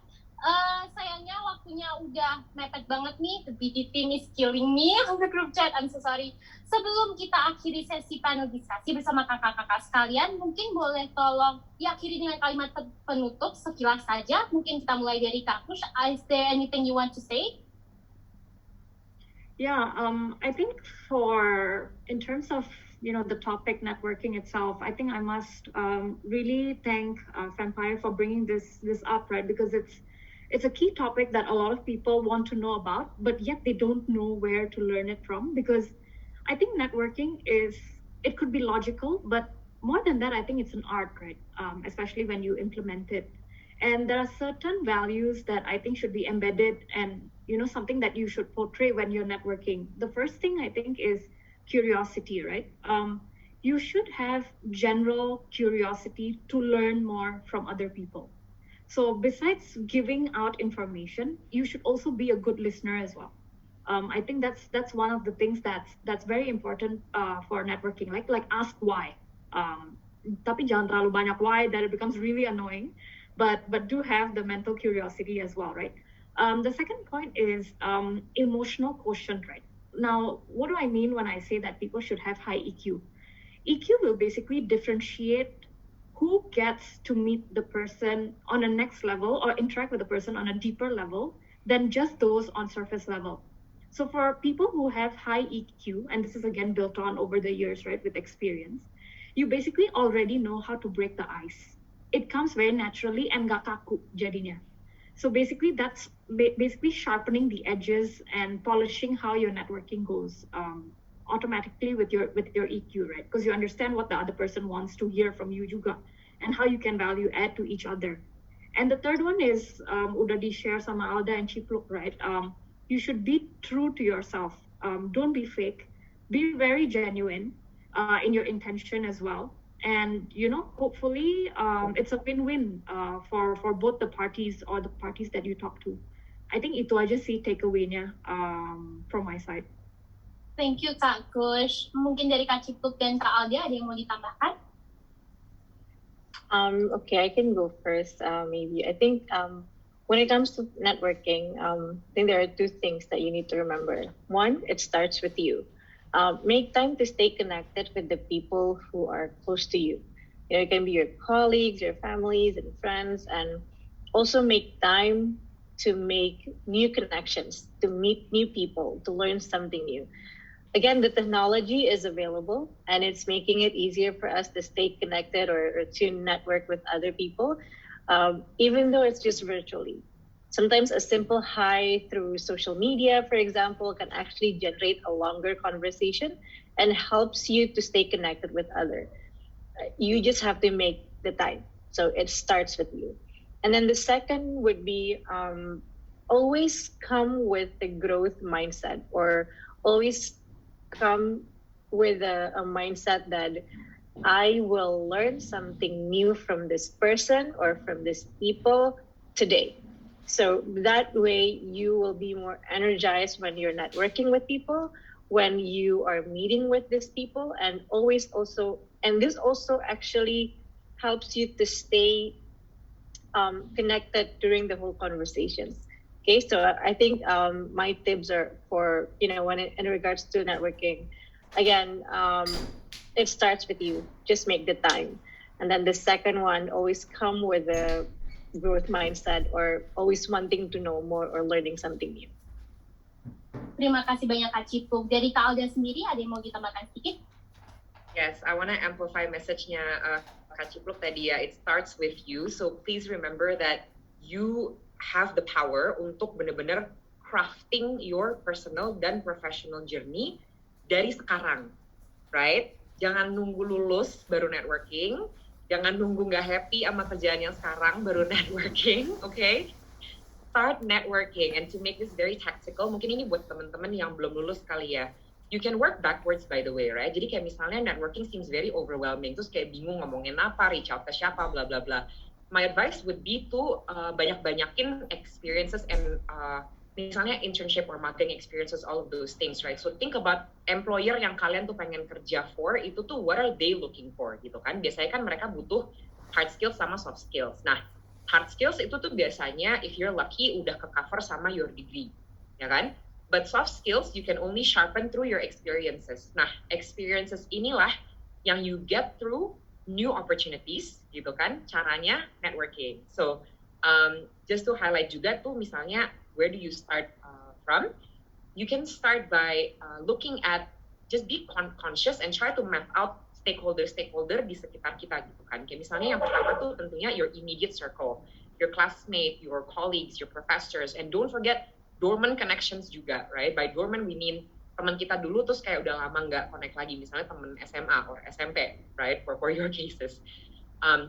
Sayangnya waktunya udah mepet banget nih. The BD team is killing me on the group chat. I'm so sorry. Sebelum kita akhiri sesi panel diskusi bersama kakak-kakak sekalian, mungkin boleh tolong diakhiri dengan kalimat penutup sekilas saja. Mungkin kita mulai dari Kak Khush. Is there anything you want to say? Yeah, I think in terms of the topic networking itself, I think I must really thank Fempire for bringing this up, right? Because it's a key topic that a lot of people want to know about, but yet they don't know where to learn it from. Because I think networking it could be logical, but more than that, I think it's an art, right? Especially when you implement it. And there are certain values that I think should be embedded and something that you should portray when you're networking. The first thing I think is curiosity, right? You should have general curiosity to learn more from other people. So besides giving out information, you should also be a good listener as well. I think that's one of the things that's very important for networking. Like ask why. Tapi jangan terlalu banyak why that it becomes really annoying. But do have the mental curiosity as well, right? The second point is emotional quotient, right? Now, what do I mean when I say that people should have high EQ? EQ will basically differentiate who gets to meet the person on a next level or interact with the person on a deeper level than just those on surface level. So for people who have high EQ, and this is again built on over the years, right, with experience, you basically already know how to break the ice. It comes very naturally and gak kaku jadinya. So basically that's basically sharpening the edges and polishing how your networking goes automatically with your EQ, right? Because you understand what the other person wants to hear from you juga and how you can value add to each other. And the third one is udah di-share sama Alda and Cipluk, right? You should be true to yourself. Don't be fake. Be very genuine in your intention as well. And hopefully it's a win-win for both the parties or the parties that you talk to. I think itu aja sih takeaway-nya from my side. Thank you, Kak Khush. Mungkin dari Kak Cipluk dan Kak Alda ada yang mau ditambahkan? Okay, I can go first. Maybe I think when it comes to networking, I think there are two things that you need to remember. One, it starts with you. Make time to stay connected with the people who are close to you. It can be your colleagues, your families, and friends, and also make time to make new connections, to meet new people, to learn something new. Again, the technology is available, and it's making it easier for us to stay connected or to network with other people, even though it's just virtually. Sometimes a simple hi through social media, for example, can actually generate a longer conversation and helps you to stay connected with others. You just have to make the time. So it starts with you. And then the second would be always come with the growth mindset, or always come with a mindset that I will learn something new from this person or from these people today. So that way you will be more energized when you're networking with people, when you are meeting with these people, and this also actually helps you to stay connected during the whole conversations. Okay, so I think my tips are for, when in regards to networking, again, it starts with you. Just make the time. And then the second one, always come with a growth mindset or always wanting to know more or learning something new. Terima kasih banyak Kak Cipuk. Dari Kak Alda sendiri, ada yang mau ditambahkan sedikit? Yes, I want to amplify message-nya Kak Cipluk tadi ya. It starts with you, so please remember that you have the power untuk benar-benar crafting your personal dan professional journey dari sekarang, right? Jangan nunggu lulus baru networking, jangan nunggu nggak happy sama kerjaan yang sekarang baru networking, okay? Start networking, and to make this very tactical, mungkin ini buat teman-teman yang belum lulus kali ya. You can work backwards, by the way, right? Jadi kayak misalnya networking seems very overwhelming, terus kayak bingung ngomongin apa, reach out ke siapa, bla bla bla. My advice would be to banyak-banyakin experiences and misalnya internship or marketing experiences, all of those things, right? So think about employer yang kalian tuh pengen kerja for, itu tuh what are they looking for gitu kan? Biasanya kan mereka butuh hard skills sama soft skills. Nah, hard skills itu tuh biasanya if you're lucky udah ke-cover sama your degree, ya kan? But soft skills you can only sharpen through your experiences. Nah, experiences inilah yang you get through new opportunities, gitu kan, caranya networking. So, just to highlight juga tuh misalnya, where do you start from? You can start by looking at, just be conscious and try to map out stakeholder di sekitar kita, gitu kan. Kayak misalnya yang pertama tuh tentunya your immediate circle, your classmate, your colleagues, your professors, and don't forget dormant connections juga, right? By dormant we mean teman kita dulu terus kayak udah lama nggak connect lagi, misalnya teman SMA or SMP, right? For your cases.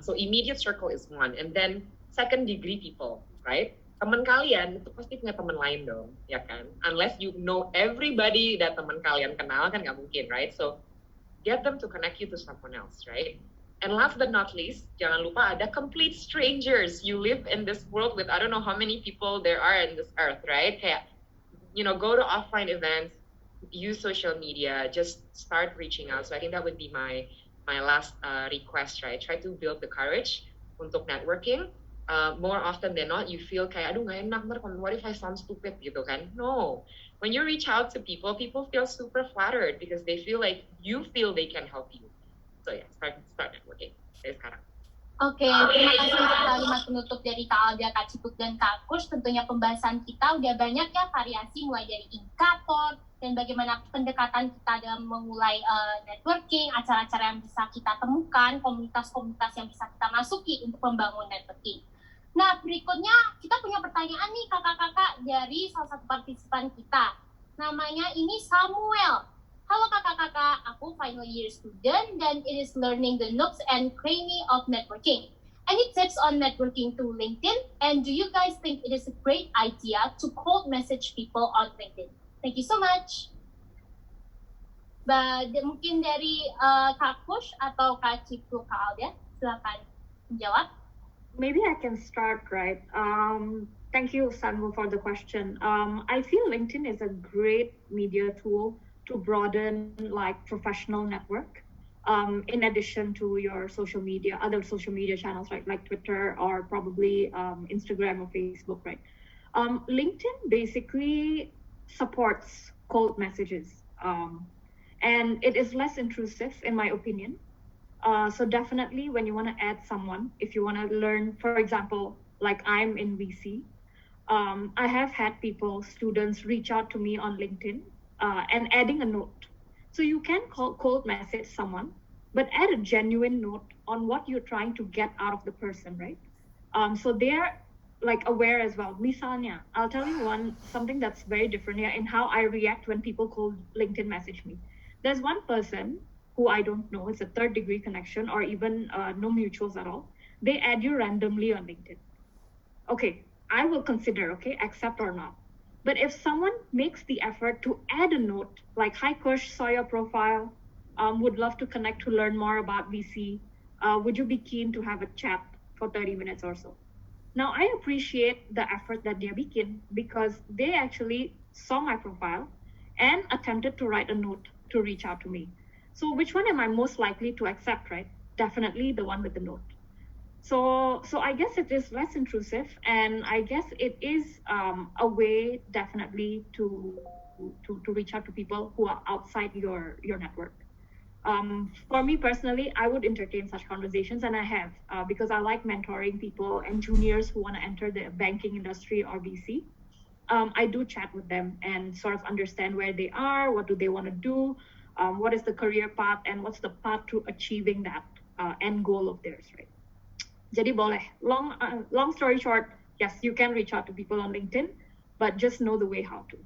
So immediate circle is one, and then second degree people, right? Teman kalian itu pasti punya teman lain dong, ya kan? Unless you know everybody that teman kalian kenal kan nggak mungkin, right? So get them to connect you to someone else, right? And last but not least, jangan lupa ada complete strangers. You live in this world with I don't know how many people there are in this earth, right? Kayak, go to offline events, use social media, just start reaching out. So I think that would be my last request, right? Try to build the courage untuk networking. More often than not, you feel kayak, aduh nggak enak, what if I sound stupid gitu kan? No. When you reach out to people feel super flattered because they feel like you feel they can help you. So yeah, start networking dari sekarang. Oke, terima kasih untuk kalimat penutup dari Kak Alda, Kak Cipuk, dan Kak Khush. Tentunya pembahasan kita udah banyak ya variasi, mulai dari indikator, dan bagaimana pendekatan kita dalam memulai networking, acara-acara yang bisa kita temukan, komunitas-komunitas yang bisa kita masuki untuk membangun networking. Nah, berikutnya kita punya pertanyaan nih kakak-kakak dari salah satu partisipan kita. Namanya ini Samuel. Halo kakak-kakak, aku final year student dan it is learning the nooks and cranny of networking. Any tips on networking through LinkedIn? And do you guys think it is a great idea to cold message people on LinkedIn? Thank you so much. Mungkin dari Kak Khush atau Kak Cipuk, Kak Alda, silakan menjawab. Maybe I can start, right? Thank you, Sanmu, for the question. I feel LinkedIn is a great media tool to broaden like professional network, in addition to your other social media channels, right? Like Twitter or probably Instagram or Facebook, right? LinkedIn basically supports cold messages, and it is less intrusive in my opinion. So definitely when you want to add someone, if you want to learn, for example, like I'm in VC, I have had students reach out to me on LinkedIn and adding a note. So you can cold message someone, but add a genuine note on what you're trying to get out of the person, right? So they're like aware as well. Misalnya, I'll tell you something that's very different here in how I react when people cold LinkedIn message me. There's one person who I don't know, it's a third degree connection or even no mutuals at all. They add you randomly on LinkedIn. Okay, I will consider, accept or not. But if someone makes the effort to add a note, like, hi Khush, saw your profile, would love to connect to learn more about VC, would you be keen to have a chat for 30 minutes or so? Now, I appreciate the effort that they're making because they actually saw my profile and attempted to write a note to reach out to me. So which one am I most likely to accept, right? Definitely the one with the note. So I guess it is less intrusive, and I guess it is a way definitely to reach out to people who are outside your network. For me personally, I would entertain such conversations, and I have, because I like mentoring people and juniors who want to enter the banking industry or VC. I do chat with them and sort of understand where they are, what do they want to do, what is the career path, and what's the path to achieving that end goal of theirs, right? Jadi boleh. Long story short, yes, you can reach out to people on LinkedIn, but just know the way how to.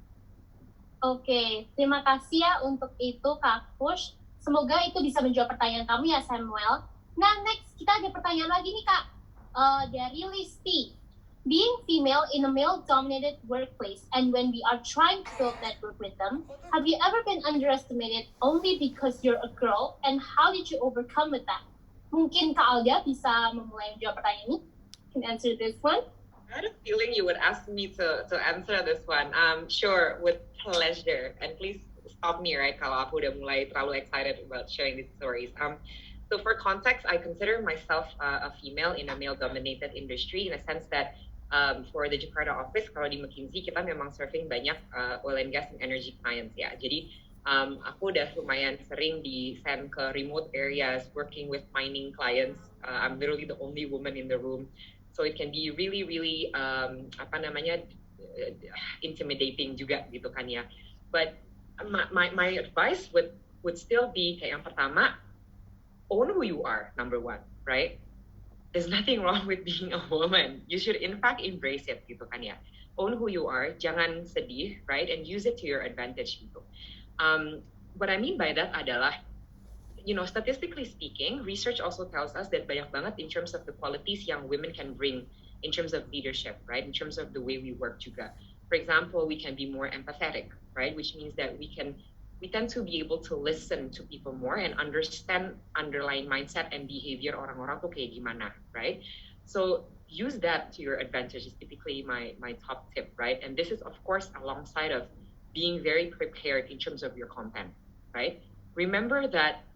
Oke, terima kasih ya untuk itu Kak Khush. Semoga itu bisa menjawab pertanyaan kamu ya Samuel. Nah, next kita ada pertanyaan lagi nih Kak, dari Listi. Being female in a male-dominated workplace, and when we are trying to build network with them, have you ever been underestimated only because you're a girl, and how did you overcome with that? Mungkin Kak Alda bisa memulai menjawab pertanyaan ini. Can answer this one. I had a feeling you would ask me to answer this one. Sure, with pleasure. And please stop me, right, kalau aku udah mulai terlalu excited about sharing these stories. So for context, I consider myself a female in a male-dominated industry in a sense that for the Jakarta office, kalau di McKinsey, kita memang serving banyak oil and gas and energy clients ya. Jadi aku udah lumayan sering di-send ke remote areas, working with mining clients. I'm literally the only woman in the room. So it can be really, really, intimidating juga gitu kan ya. But my advice would still be kayak yang pertama, own who you are, number one, right? There's nothing wrong with being a woman. You should in fact embrace it gitu kan ya. Own who you are, jangan sedih, right? And use it to your advantage gitu. What I mean by that adalah, statistically speaking, research also tells us that banyak banget in terms of the qualities young women can bring in terms of leadership, right? In terms of the way we work juga. For example, we can be more empathetic, right? Which means that we tend to be able to listen to people more and understand underlying mindset and behavior orang-orang tuh kayak gimana, right? So use that to your advantage is typically my top tip, right? And this is of course alongside of being very prepared in terms of your content, right? Remember that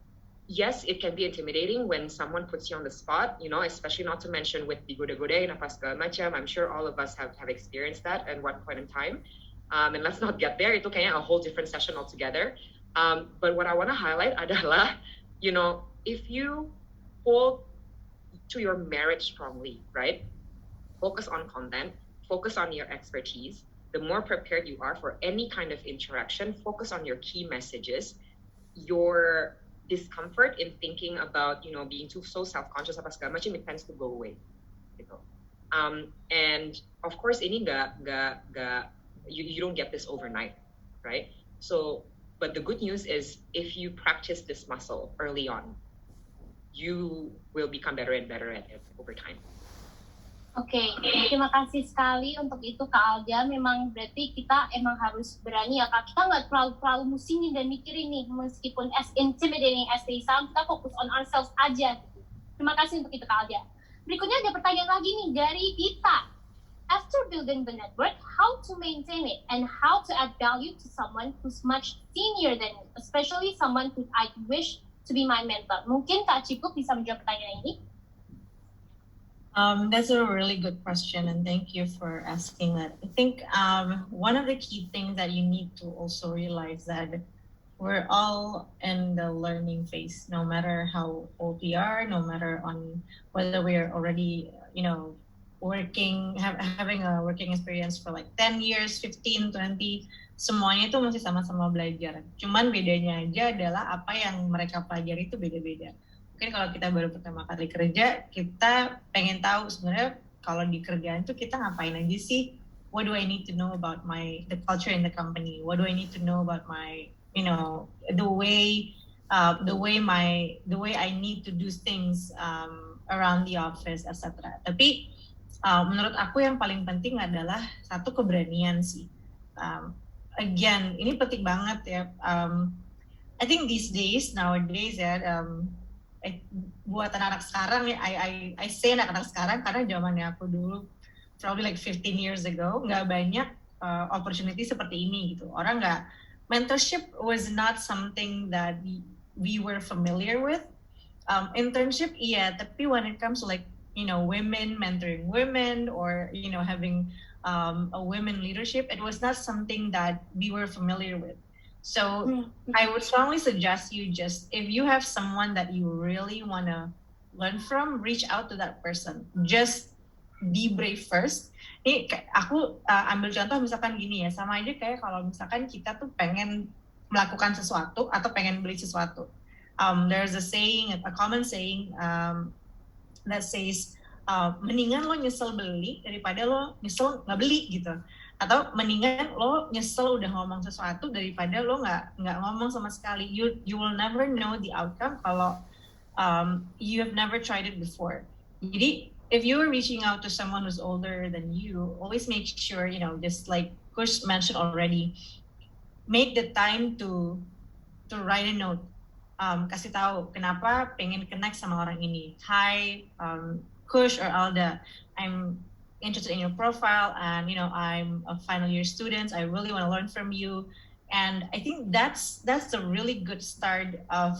yes, it can be intimidating when someone puts you on the spot, especially not to mention with digoda-godain apa segala macam. I'm sure all of us have experienced that at one point in time. And let's not get there, itu kayaknya a whole different session altogether. But what I want to highlight adalah, if you hold to your merit strongly, right? Focus on content, focus on your expertise. The more prepared you are for any kind of interaction, focus on your key messages. Your discomfort in thinking about, being so self-conscious apa segala macam, it tends to go away. Gitu. And of course, ini you don't get this overnight, right? So, but the good news is if you practice this muscle early on, you will become better and better at it over time. Oke, terima kasih sekali untuk itu Kak Alda. Memang berarti kita emang harus berani ya Kak. Kita nggak terlalu musingin dan mikirin nih, meskipun as intimidating as they sound, kita fokus on ourselves aja. Terima kasih untuk itu Kak Alda. Berikutnya ada pertanyaan lagi nih dari Dita. After building the network, how to maintain it and how to add value to someone who's much senior than me, especially someone who I wish to be my mentor. Mungkin Kak Ciku bisa menjawab pertanyaan ini. That's a really good question, and thank you for asking that. I think one of the key things that you need to also realize that we're all in the learning phase, no matter how old we are, no matter on whether we are already, having a working experience for like 10 years, 15, 20, semuanya itu masih sama-sama belajar. Cuman bedanya aja adalah apa yang mereka pelajari itu beda-beda. Mungkin kalau kita baru pertama kali kerja, kita pengen tahu sebenarnya kalau di kerjaan itu kita ngapain aja sih? What do I need to know about the culture in the company? What do I need to know about my, the way I need to do things around the office, etc. Tapi menurut aku yang paling penting adalah satu keberanian sih. Again, ini penting banget ya. I think nowadays ya, buat anak-anak sekarang ya, I say anak-anak sekarang karena zamannya aku dulu, probably like 15 years ago, nggak banyak opportunity seperti ini gitu. Mentorship was not something that we were familiar with. Internship, iya, tapi when it comes to like women mentoring women, or having a women leadership. It was not something that we were familiar with. So I would strongly suggest you, just if you have someone that you really want to learn from, reach out to that person. Just be brave first. Nih aku ambil contoh misalkan gini ya, sama aja kayak kalau misalkan kita tuh pengen melakukan sesuatu atau pengen beli sesuatu. There's a common saying that says, mendingan lo nyesel beli daripada lo nyesel nggak beli gitu. Atau mendingan lo nyesel udah ngomong sesuatu daripada lo nggak ngomong sama sekali. You will never know the outcome kalau you have never tried it before. Jadi if you are reaching out to someone who's older than you, always make sure, just like Khush mentioned already, make the time to write a note. Kasih tahu kenapa pengen connect sama orang ini. Hi, Khush or Alda, I'm interested in your profile, and I'm a final year student. I really want to learn from you. And I think that's a really good start of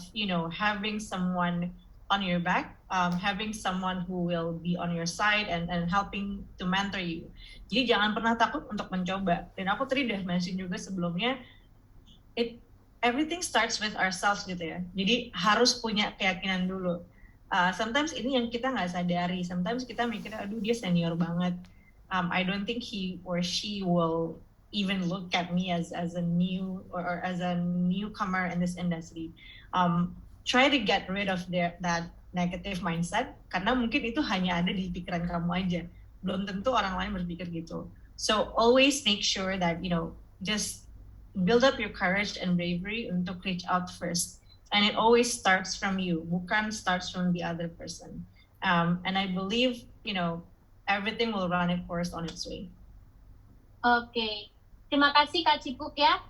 having someone on your back, having someone who will be on your side and helping to mentor you. Jadi jangan pernah takut untuk mencoba. Dan aku tadi udah mention juga sebelumnya, everything starts with ourselves gitu ya. Jadi harus punya keyakinan dulu. Sometimes ini yang kita nggak sadari. Sometimes kita mikir, aduh dia senior banget. I don't think he or she will even look at me as a new or as a newcomer in this industry. Try to get rid of that negative mindset, karena mungkin itu hanya ada di pikiran kamu aja, belum tentu orang lain berpikir gitu. So always make sure that just build up your courage and bravery untuk reach out first, and it always starts from you, bukan starts from the other person. And I believe everything will run its course on its way. Oke. Terima kasih Kak Cipuk ya.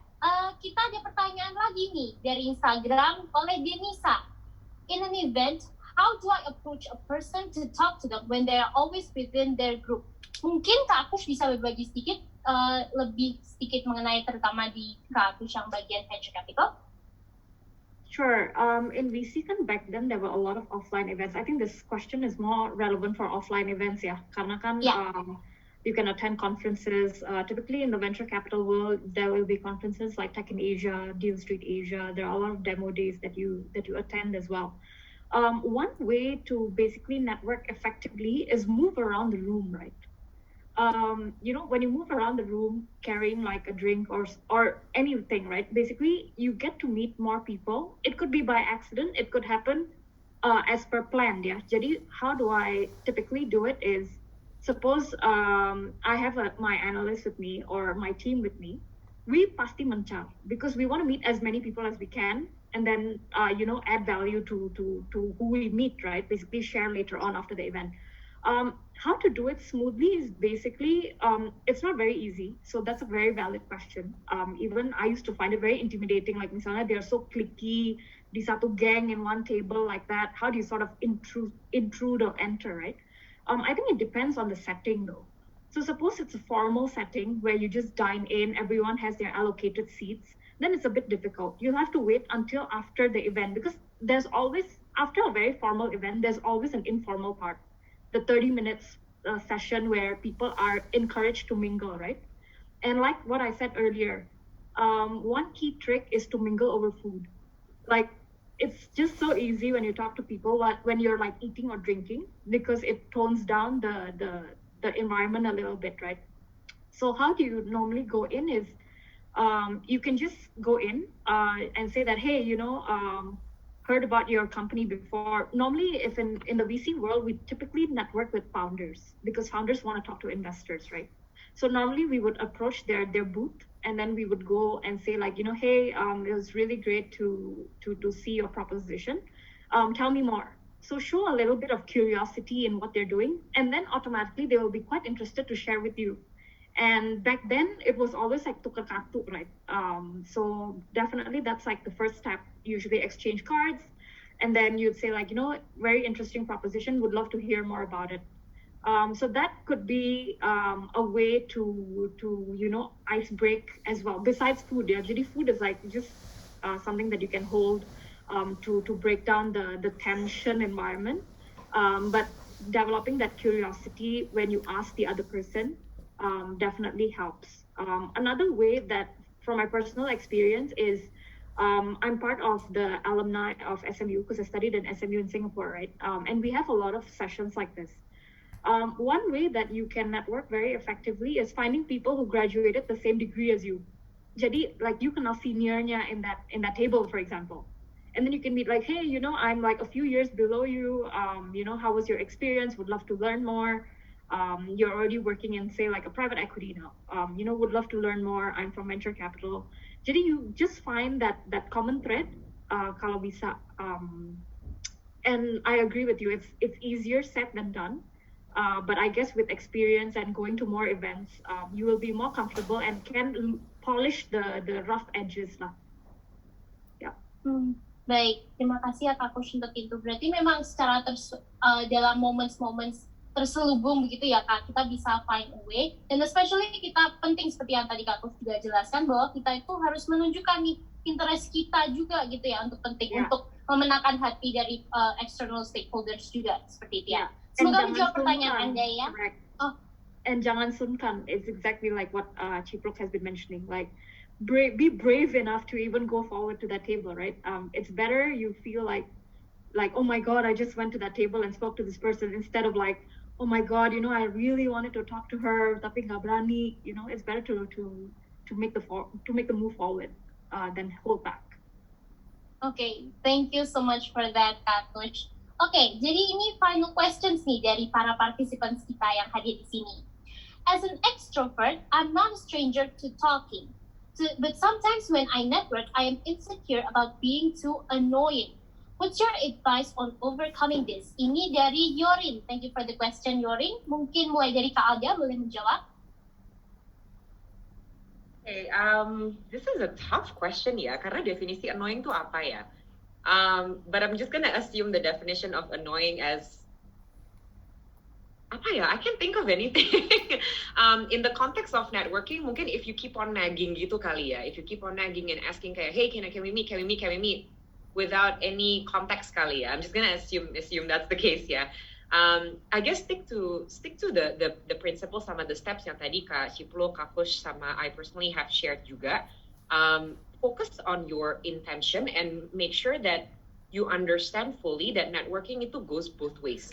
Kita ada pertanyaan lagi nih dari Instagram oleh Denisa. In an event, how do I approach a person to talk to them when they are always within their group? Mungkin Kak Khush bisa berbagi sedikit, lebih sedikit mengenai terutama di Kak Khush yang bagian venture capital. Sure. In VC kan back then there were a lot of offline events. I think this question is more relevant for offline events ya, karena kan you can attend conferences. Typically in the venture capital world, there will be conferences like Tech in Asia, Deal Street Asia. There are a lot of demo days that you attend as well. One way to basically network effectively is move around the room, right? When you move around the room carrying like a drink or anything, right? Basically, you get to meet more people. It could be by accident. It could happen as per plan. Yeah. Jadi, how do I typically do it is, suppose I have my analyst with me or my team with me, we pasti mencar because we want to meet as many people as we can, and then add value to who we meet, right? Basically share later on after the event. How to do it smoothly is basically, it's not very easy. So that's a very valid question. Even I used to find it very intimidating. Like misalnya they're so cliquey, di satu gang in one table like that. How do you sort of intrude or enter, right? I think it depends on the setting though. So suppose it's a formal setting where you just dine in, everyone has their allocated seats, then it's a bit difficult. You'll have to wait until after the event, because there's always, after a very formal event, there's always an informal part. The 30 minutes session where people are encouraged to mingle, right? And like what I said earlier, one key trick is to mingle over food. Like, it's just so easy when you talk to people when you're like eating or drinking, because it tones down the environment a little bit, right? So how do you normally go in is, you can just go in and say that, hey, heard about your company before. Normally, if in the VC world, we typically network with founders because founders want to talk to investors, right? So normally we would approach their booth, and then we would go and say like, hey, it was really great to see your proposition. Tell me more. So show a little bit of curiosity in what they're doing, and then automatically they will be quite interested to share with you. And back then it was always like tukar kartu, right? So definitely that's like the first step. Usually exchange cards, and then you'd say like, very interesting proposition, would love to hear more about it. So that could be a way to ice break as well. Besides food, yeah, jadi food is like just something that you can hold to break down the tension environment. But developing that curiosity when you ask the other person definitely helps. Another way that, from my personal experience, is I'm part of the alumni of SMU because I studied in SMU in Singapore, right? And we have a lot of sessions like this. One way that you can network very effectively is finding people who graduated the same degree as you. Jadi, like, you kenal seniornya in that table, for example. And then you can be like, hey, I'm like a few years below you. How was your experience? Would love to learn more. You're already working in, say, like a private equity now. Would love to learn more. I'm from venture capital. Jadi you just find that common thread, kalau bisa. And I agree with you. It's easier said than done. But I guess with experience and going to more events, you will be more comfortable and can polish the rough edges lah. Ya. Baik, terima kasih ya Kak Khush untuk itu. Berarti memang secara dalam momen-momen terselubung begitu ya Kak, kita bisa find a way. Dan especially kita penting seperti yang tadi Kak Khush juga jelaskan bahwa kita itu harus menunjukkan nih interest kita juga gitu ya, untuk penting untuk memenangkan hati dari external stakeholders juga seperti itu ya. Semoga menjawab pertanyaan Anda ya. Correct. And jangan sungkan. It's exactly like what Cipluk has been mentioning. Like, be brave enough to even go forward to that table, right? It's better you feel like, oh my God, I just went to that table and spoke to this person, instead of like, oh my God, I really wanted to talk to her, tapi nggak berani. It's better to make the move forward than hold back. Okay, thank you so much for that, Kak Khush. Okay, jadi ini final questions nih dari para participants kita yang hadir di sini. As an extrovert, I'm not a stranger to talking. But sometimes when I network, I am insecure about being too annoying. What's your advice on overcoming this? Ini dari Yorin. Thank you for the question, Yorin. Mungkin mulai dari Kak Alda, boleh menjawab? Okay, this is a tough question ya, karena definisi annoying itu apa ya? But I'm just gonna assume the definition of annoying as apa ya? I can't think of anything. In the context of networking, mungkin if you keep on nagging gitu kali ya. If you keep on nagging and asking kayak, hey, can we meet? Without any context kali ya. I'm just gonna assume that's the case ya. I guess stick to the principles sama the steps yang tadi Kak Cipluk, Kak Khush sama I personally have shared juga. Focus on your intention and make sure that you understand fully that networking itu goes both ways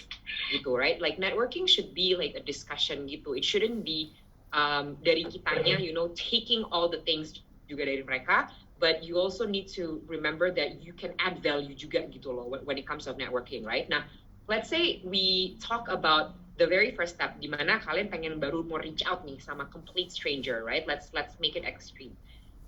gitu, right? Like networking should be like a discussion gitu. It shouldn't be dari kitanya, taking all the things juga dari mereka, but you also need to remember that you can add value juga gitu loh when it comes to networking, right? Nah, let's say we talk about the very first step di mana kalian pengen baru mau reach out nih sama complete stranger, right? Let's make it extreme.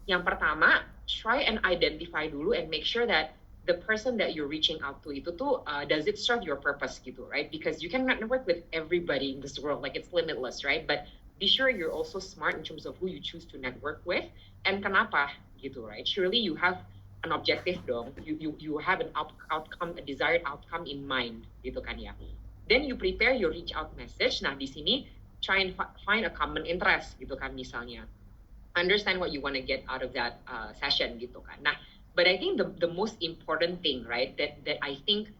Yang pertama, try and identify dulu and make sure that the person that you're reaching out to itu tuh does it serve your purpose gitu, right? Because you cannot network with everybody in this world, like it's limitless, right? But be sure you're also smart in terms of who you choose to network with and kenapa gitu, right? Surely you have an objective dong, you have an outcome, a desired outcome in mind gitu kan ya. Then you prepare your reach out message. Nah di sini try and find a common interest gitu kan misalnya. Understand what you want to get out of that session gitu kan. Nah, but I think the most important thing, right, that I think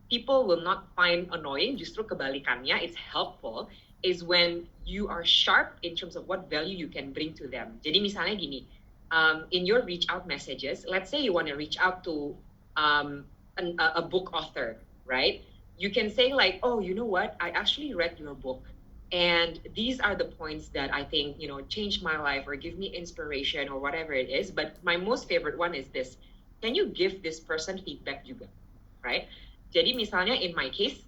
people will not find annoying, justru kebalikannya, it's helpful, is when you are sharp in terms of what value you can bring to them. Jadi misalnya gini, in your reach out messages, let's say you want to reach out to a book author, right? You can say like, oh, you know what? I actually read your book. And these are the points that I think, changed my life or give me inspiration or whatever it is. But my most favorite one is this. Can you give this person feedback juga? Right? Jadi misalnya in my case,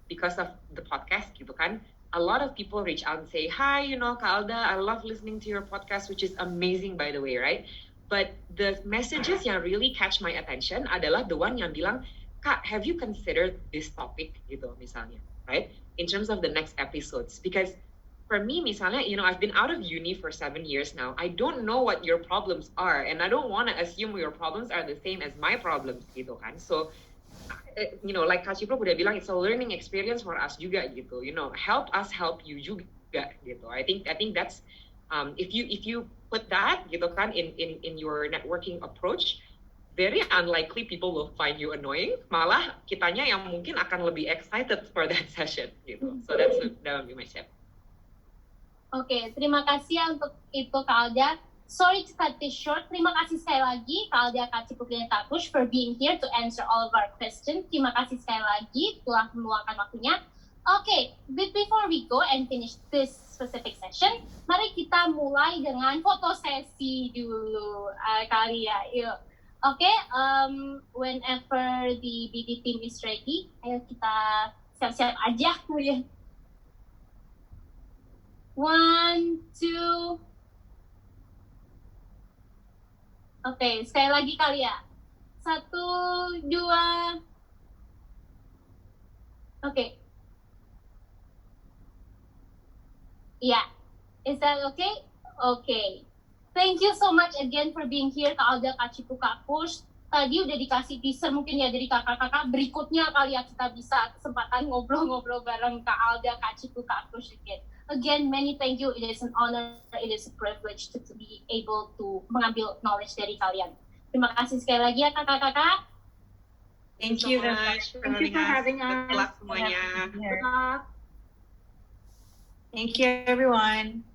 because of the podcast gitu kan, a lot of people reach out and say, hi, Kak Alda, I love listening to your podcast, which is amazing by the way, right? But the messages yang really catch my attention adalah the one yang bilang, Kak, have you considered this topic gitu misalnya, right? In terms of the next episodes. Because for me, misalnya, I've been out of uni for 7 years now. I don't know what your problems are, and I don't want to assume your problems are the same as my problems, gitu kan. So, like Kak Cipluk udah bilang, it's a learning experience for us juga, gitu. Help us help you juga, gitu. I think that's if you put that, gitu kan, in your networking approach, very unlikely people will find you annoying. Malah kitanya yang mungkin akan lebih excited for that session gitu. So that would be my tip. Oke, terima kasih ya untuk itu Kak Alda. Sorry to cut this short. Terima kasih sekali lagi Kak Alda, Kak Cipuk, dan Kak Khush for being here to answer all of our questions. Terima kasih sekali lagi telah meluangkan waktunya. Okay, but before we go and finish this specific session, mari kita mulai dengan foto sesi dulu kali ya. Yuk. Okay, whenever the BD team is ready, ayo kita siap-siap aja ya. 1, 2. Okay, sekali lagi kali ya. 1, 2. Okay. Yeah, is that okay? Okay. Thank you so much again for being here, Kak Alda, Kak Cipu, Kak Khush. Tadi udah dikasih teaser mungkin ya dari kakak-kakak. Berikutnya kali ya kita bisa kesempatan ngobrol-ngobrol bareng Kak Alda, Kak Cipu, Kak Khush again. Again, many thank you. It is an honor, it is a privilege to be able to mengambil knowledge dari kalian. Terima kasih sekali lagi ya kakak-kakak. Thank you very much for having us. Good luck semuanya. Good luck. Thank you, everyone.